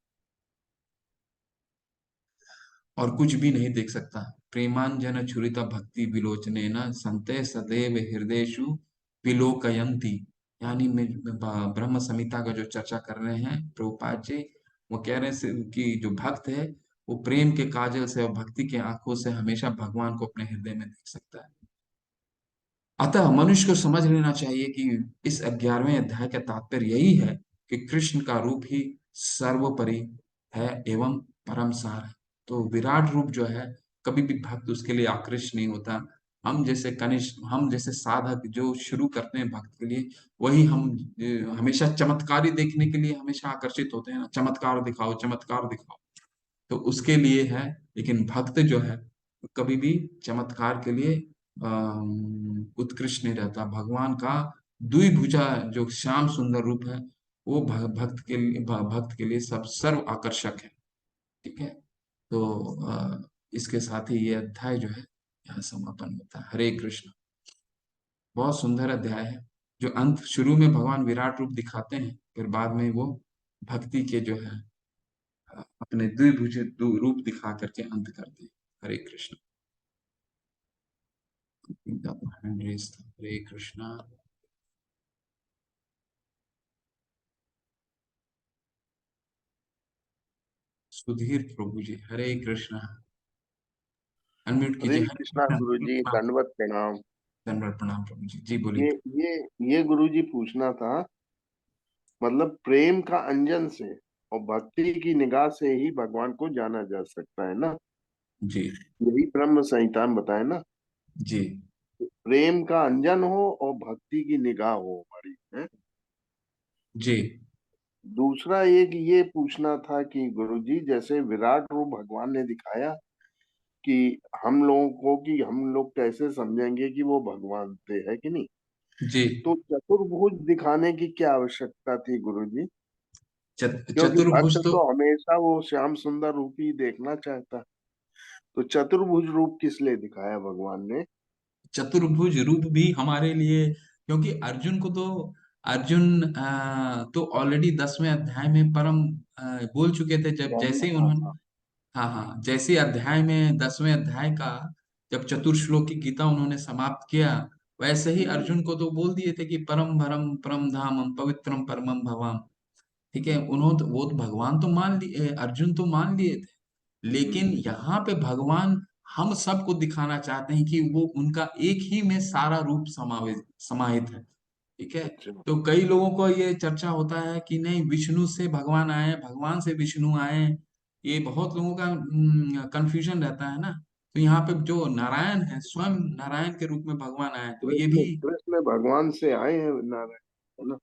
और कुछ भी नहीं देख सकता। प्रेमांजन छुरिता भक्ति विलोचने न संते सदैव हृदयेषु विलोकयन्ति। यानी ब्रह्म संहिता का जो चर्चा कर रहे हैं प्रभुपाद जी, वो कह रहे हैं कि जो भक्त है वो प्रेम के काजल से और भक्ति के आंखों से हमेशा भगवान को अपने हृदय में देख सकता है। अतः मनुष्य को समझ लेना चाहिए कि इस 11वें अध्याय का तात्पर्य यही है कि कृष्ण का रूप ही सर्वोपरि है एवं परम सार है। तो विराट रूप जो है, कभी भी भक्त उसके लिए आकृष्ट नहीं होता। हम जैसे कनिष्ठ, हम जैसे साधक जो शुरू करते हैं भक्त के लिए, वही हम हमेशा चमत्कारी देखने के लिए हमेशा आकर्षित होते हैं ना, चमत्कार दिखाओ, चमत्कार दिखाओ। तो उसके लिए है। लेकिन भक्त जो है कभी भी चमत्कार के लिए उत्कृष्ट नहीं रहता। भगवान का द्विभुजा जो श्याम सुंदर रूप है, वो भक्त के लिए सब सर्व आकर्षक है। ठीक है, तो इसके साथ ही ये अध्याय जो है यहाँ समापन होता है। हरे कृष्ण। बहुत सुंदर अध्याय है। जो अंत, शुरू में भगवान विराट रूप दिखाते हैं, फिर बाद में वो भक्ति के जो है अपने द्विभुज रूप दिखा करके अंत करते हैं। हरे कृष्ण। हरे कृष्णा। सुधीर प्रभु जी, हरे कृष्णा। अनम्यूट हरे कीजिए। हरे कृष्णा कृष्णा, गुरु दंडवत जी, प्रणाम। दंडवत प्रणाम। दंडवत प्रणाम प्रभु जी, जी बोलिए। ये ये ये गुरु जी पूछना था, मतलब प्रेम का अंजन से और भक्ति की निगाह से ही भगवान को जाना जा सकता है ना। जी यही ब्रह्म संहिता में बताए ना। जी प्रेम का अंजन हो और भक्ति की निगाह हो हमारी है। जी दूसरा एक ये पूछना था कि गुरु जी, जैसे विराट रूप भगवान ने दिखाया, कि हम लोगों को, कि हम लोग कैसे समझेंगे कि वो भगवान थे, है कि नहीं। जी। तो चतुर्भुज दिखाने की क्या आवश्यकता थी गुरु जी? क्योंकि चतुर्भुज भक्त तो, तो हमेशा वो श्याम सुंदर रूप ही देखना चाहता है। तो चतुर्भुज रूप किस लिए दिखाया भगवान ने? चतुर्भुज रूप भी हमारे लिए, क्योंकि अर्जुन को तो, अर्जुन तो ऑलरेडी 10वें अध्याय में परम बोल चुके थे, जब पहले, जैसे ही हाँ उन्होंने, हाँ। हाँ हाँ, जैसे अध्याय में 10वें अध्याय का जब चतुर्श्लोक की गीता उन्होंने समाप्त किया, वैसे ही जी अर्जुन को तो बोल दिए थे कि परम भरम परम धामम पवित्रम परमम भवाम। ठीक है, उन्होंने तो, वो तो भगवान तो मान लिए, अर्जुन तो मान लिए थे, लेकिन जी। यहाँ पे भगवान हम सबको दिखाना चाहते हैं कि वो उनका एक ही में सारा रूप समावेश समाहित है। ठीक है। अच्छा। तो कई लोगों को ये चर्चा होता है कि नहीं, विष्णु से भगवान आए, भगवान से विष्णु आए, ये बहुत लोगों का कंफ्यूजन रहता है ना। तो यहाँ पे जो नारायण है, स्वयं नारायण के रूप में भगवान आए, तो ये कृष्ण भी, कृष्ण भगवान से आए हैं नारायण, है ना।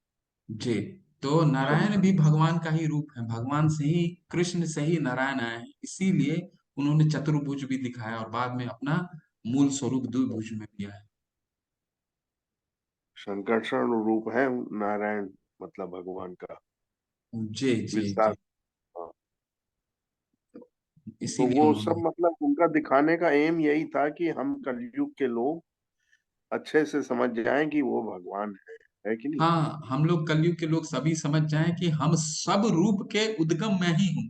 जी, तो नारायण शंकर। भी भगवान का ही रूप है, भगवान से ही, कृष्ण से ही नारायण आए हैं, इसीलिए उन्होंने चतुर्भुज भी दिखाया और बाद में अपना मूल स्वरूप द्विभुज में दिया है। संकर्षण रूप है नारायण, मतलब भगवान का जी जी विस्तार। जी। हाँ। तो इसीलिए वो सब उन्होंने, मतलब उनका दिखाने का एम यही था कि हम कलयुग के लोग अच्छे से समझ जाएं कि वो भगवान है कि नहीं। हाँ, हम लोग कलयुग के लोग सभी समझ जाएं कि हम सब रूप के उद्गम मैं ही हूँ।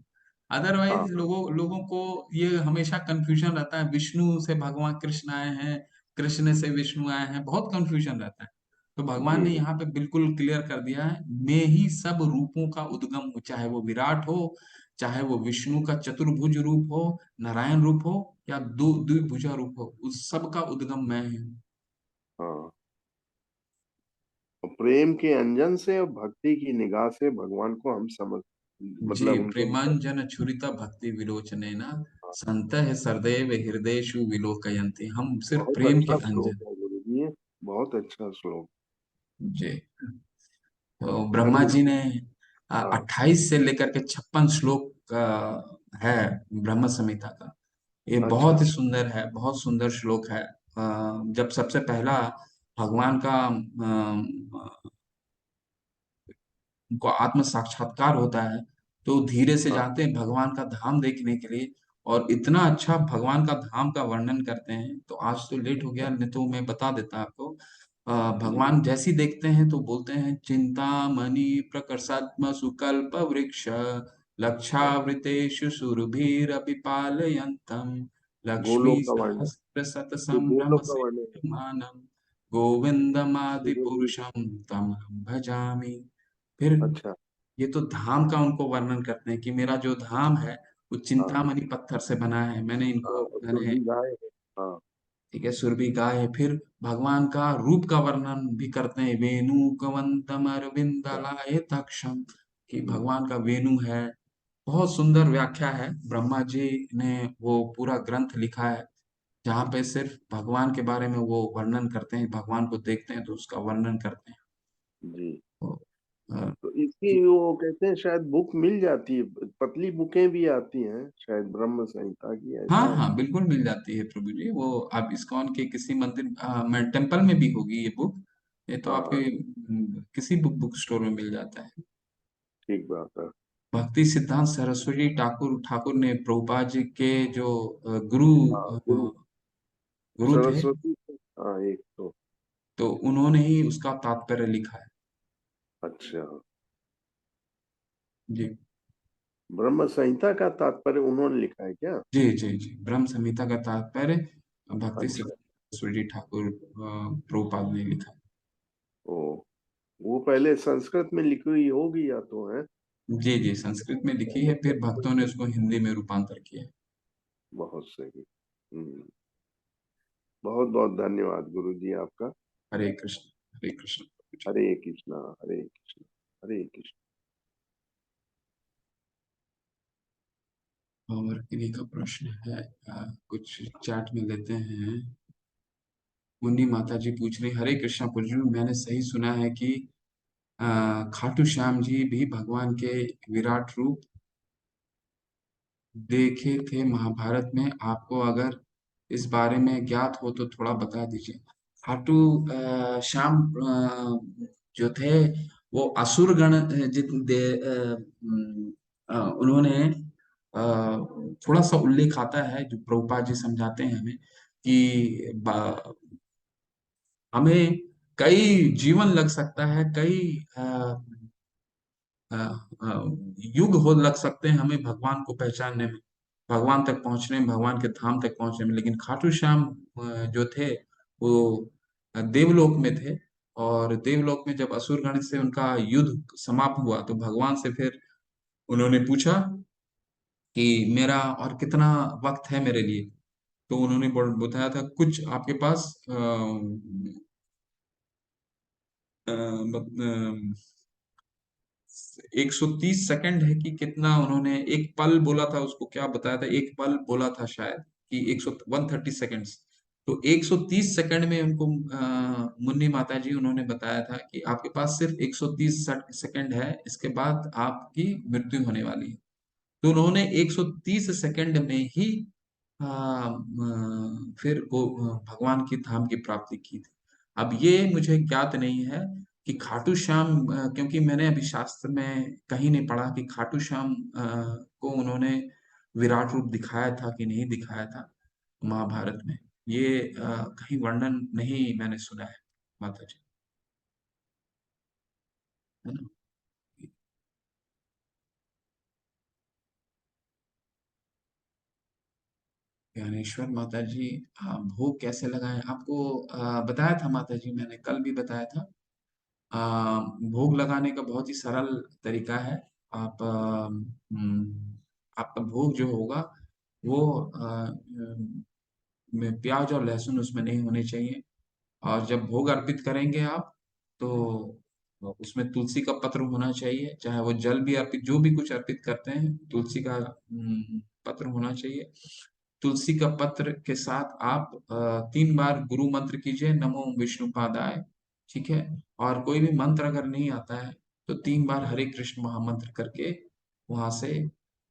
हाँ अदरवाइज लोगों लोगों को ये हमेशा कंफ्यूजन रहता है, विष्णु से भगवान कृष्ण आए हैं, कृष्ण से विष्णु आए हैं, बहुत कंफ्यूजन रहता है। तो भगवान जी ने जी। यहाँ पे बिल्कुल क्लियर कर दिया है, मैं ही सब रूपों का उद्गम हूँ, चाहे वो विराट हो, चाहे वो विष्णु का चतुर्भुज रूप हो, नारायण रूप हो, या दो द्विभुजा रूप हो, उस सब का उद्गम मैं ही हूँ। हाँ। और प्रेम के अंजन से और भक्ति की निगाह से भगवान को हम समझ, जी, मतलब उनको। प्रेमांजन छुरिता भक्ति विलोचनेन संतः सदैव हृदयेषु विलोकयन्ति। हम सिर्फ बहुत प्रेम के अच्छा श्लोक अंजन। है गुरु जी ये, बहुत अच्छा श्लोक। जी। तो ब्रह्मा धन्य। जी ने हाँ। 28 से लेकर के 56 श्लोक है ब्रह्म संहिता का। ये बहुत अच्छा। ही सुंदर है, बहुत सुंदर श्लोक है। जब सबसे पहला भगवान का उनको आत्म साक्षात्कार होता है, तो धीरे से हाँ। जाते हैं भगवान का धाम देखने के लिए, और इतना अच्छा भगवान का धाम का वर्णन करते हैं। तो आज तो लेट हो गया, नहीं तो मैं बता देता आपको। जी। भगवान जैसी देखते हैं तो बोलते हैं, चिंतामणि प्रकर्षात्म सुकल्प वृक्ष हाँ। लक्षावृतेषु सुरभिरपि पालयन्तम् लक्ष्मी गोलोक का वर्णन। सहस्र शत ये संभ्रम गोलोक का वर्णन है। सेव्यमानम् सुरभि। गोविंदमादिपुरुषं तमहं भजामि। फिर अच्छा। ये तो धाम का उनको वर्णन करते हैं कि मेरा जो धाम है वो हाँ चिंतामणि पत्थर से बना है, मैंने हाँ, इनको, और मैंने, सुरभि गाय है। हाँ। ठीक है, सुरभि गाय है। फिर भगवान का रूप का वर्णन भी करते हैं, वेणु कवंतम अच्छा। अरविंदलाय तक्षम, कि हम्म। भगवान का वेणु है। बहुत सुंदर व्याख्या है, ब्रह्मा जी ने वो पूरा ग्रंथ लिखा है, जहाँ पे सिर्फ भगवान के बारे में वो वर्णन करते हैं, भगवान को देखते हैं तो उसका वर्णन करते हैं। जी। तो, अ, तो इसकी वो कहते हैं शायद बुक मिल जाती है, पतली बुकें भी आती हैं शायद ब्रह्म संहिता की, हाँ ऐसा है। हाँ, बिल्कुल मिल जाती है प्रभु जी, वो आप इस्कॉन के किसी मंदिर में, टेम्पल में भी होगी ये बुक। ये तो आपके हाँ। किसी बुक स्टोर में मिल जाता है। ठीक बात है। भक्ति सिद्धांत सरस्वती ठाकुर ठाकुर ने प्रभुपाद जी के जो गुरु, हाँ, गुरु अ, गुरु थे, सरस्वती। हाँ, एक तो। तो उन्होंने ही उसका तात्पर्य लिखा है। अच्छा। जी ब्रह्म संहिता का तात्पर्य उन्होंने लिखा है क्या? जी जी जी, ब्रह्म संहिता का तात्पर्य भक्ति अच्छा। सिद्धांत सरस्वती ठाकुर प्रभुपाद ने लिखा है। ओ, वो पहले संस्कृत में लिखी हुई होगी या तो है। जी जी, संस्कृत में लिखी है, फिर भक्तों ने उसको हिंदी में रूपांतर किया है। बहुत सही। बहुत बहुत धन्यवाद गुरु जी आपका। हरे कृष्ण, हरे कृष्ण। हरे कृष्णा, हरे कृष्णा, हरे कृष्ण। और किन्हीं का प्रश्न है? कुछ चैट में लेते हैं। मुन्नी माता जी पूछ रही, हरे कृष्णा पुरजू, मैंने सही सुना है कि खाटू श्याम जी भी भगवान के विराट रूप देखे थे महाभारत में? आपको अगर इस बारे में ज्ञात हो तो थोड़ा बता दीजिए। खाटू श्याम जो थे, वो असुर गण उन्होंने थोड़ा सा उल्लेख आता है, जो प्रभुपाद जी समझाते हैं हमें कि हमें कई जीवन लग सकता है, कई अ, युग हो लग सकते हैं हमें भगवान को पहचानने में, भगवान तक पहुंचने में, भगवान के धाम तक पहुंचने में। लेकिन खाटू श्याम जो थे, वो देवलोक में थे। और देवलोक में जब असुरगण से उनका युद्ध समाप्त हुआ, तो भगवान से फिर उन्होंने पूछा कि मेरा और कितना वक्त है मेरे लिए। तो उन्होंने बताया था कुछ आपके पास 130 सेकंड है कि कितना, उन्होंने एक पल बोला था, उसको क्या बताया था, एक पल बोला था शायद, कि 130 सेकंड्स। तो 130 सेकंड में उनको मुन्नी माता जी उन्होंने बताया था कि आपके पास सिर्फ 130 सेकंड है, इसके बाद आपकी मृत्यु होने वाली है। तो उन्होंने 130 सेकंड में ही फिर वो भगवान की धाम की प्राप्ति की थी। अब ये मुझे ज्ञात नहीं है कि खाटू श्याम, क्योंकि मैंने अभी शास्त्र में कहीं नहीं पढ़ा कि खाटू श्याम को उन्होंने विराट रूप दिखाया था कि नहीं दिखाया था महाभारत में। ये कहीं वर्णन नहीं मैंने सुना है, माता जी, है ना। ज्ञानेश्वर माता जी, भोग कैसे लगाएं? आपको बताया था माता जी, मैंने कल भी बताया था। भोग लगाने का बहुत ही सरल तरीका है। आप आपका भोग जो होगा वो प्याज और लहसुन उसमें नहीं होने चाहिए। और जब भोग अर्पित करेंगे आप, तो उसमें तुलसी का पत्र होना चाहिए, चाहे वो जल भी अर्पित, जो भी कुछ अर्पित करते हैं, तुलसी का पत्र होना चाहिए। तुलसी का पत्र के साथ आप 3 बार गुरु मंत्र कीजिए, नमो विष्णुपादाय। ठीक है। और कोई भी मंत्र अगर नहीं आता है, तो 3 बार हरे कृष्ण महामंत्र करके वहां से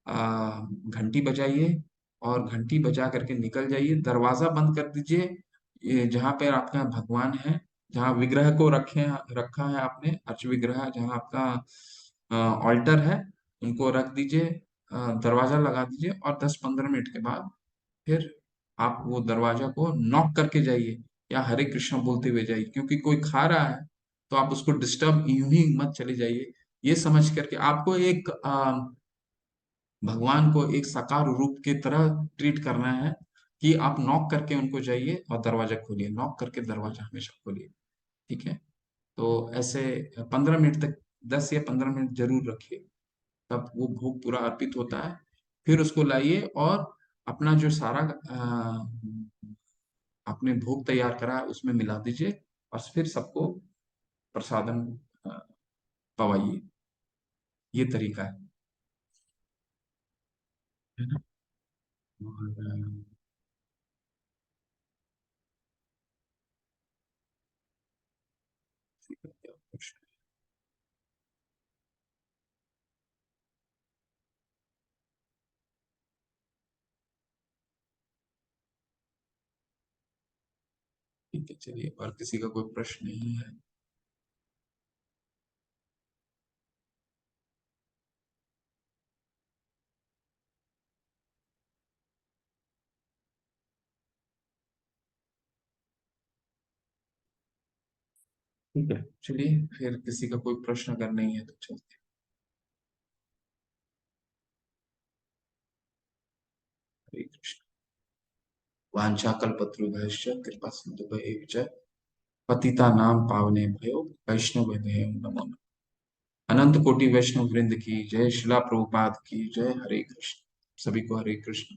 घंटी बजाइए, और घंटी बजा करके निकल जाइए, दरवाजा बंद कर दीजिए। ये जहाँ पे आपका भगवान है, जहाँ विग्रह को रखे रखा है आपने, अर्च विग्रह, जहाँ आपका ऑल्टर है, उनको रख दीजिए, दरवाजा लगा दीजिए, और 10-15 मिनट के बाद फिर आप वो दरवाजा को नॉक करके जाइए, या हरे कृष्ण बोलते हुए जाइए। क्योंकि कोई खा रहा है, तो आप उसको डिस्टर्ब यूं ही मत चले जाइए। ये समझ करके आपको एक भगवान को एक साकार रूप की तरह ट्रीट करना है, कि आप नॉक करके उनको जाइए और दरवाजा खोलिए, नॉक करके दरवाजा हमेशा खोलिए। ठीक है। तो ऐसे 15 मिनट तक, 10 या 15 मिनट जरूर रखिए, तब वो भोग पूरा अर्पित होता है। फिर उसको लाइए, और अपना जो सारा आपने भोग तैयार करा है उसमें मिला दीजिए, और फिर सबको प्रसादम अ, पवाइए। ये तरीका है ना। और ठीक है, चलिए, और किसी का कोई प्रश्न नहीं है? ठीक है, चलिए, फिर किसी का कोई प्रश्न अगर नहीं है तो चलते हैं। हरे कृष्ण। वाञ्छाकल्पतरुभ्यश्च कृपा सिन्धुभ्येव च पतितानां पावनेभ्यो वैष्णवेभ्यो नमो नमः। अनंत कोटि वैष्णव वृंद की जय, शिला प्रभुपाद की जय। हरे कृष्ण। सभी को हरे कृष्ण।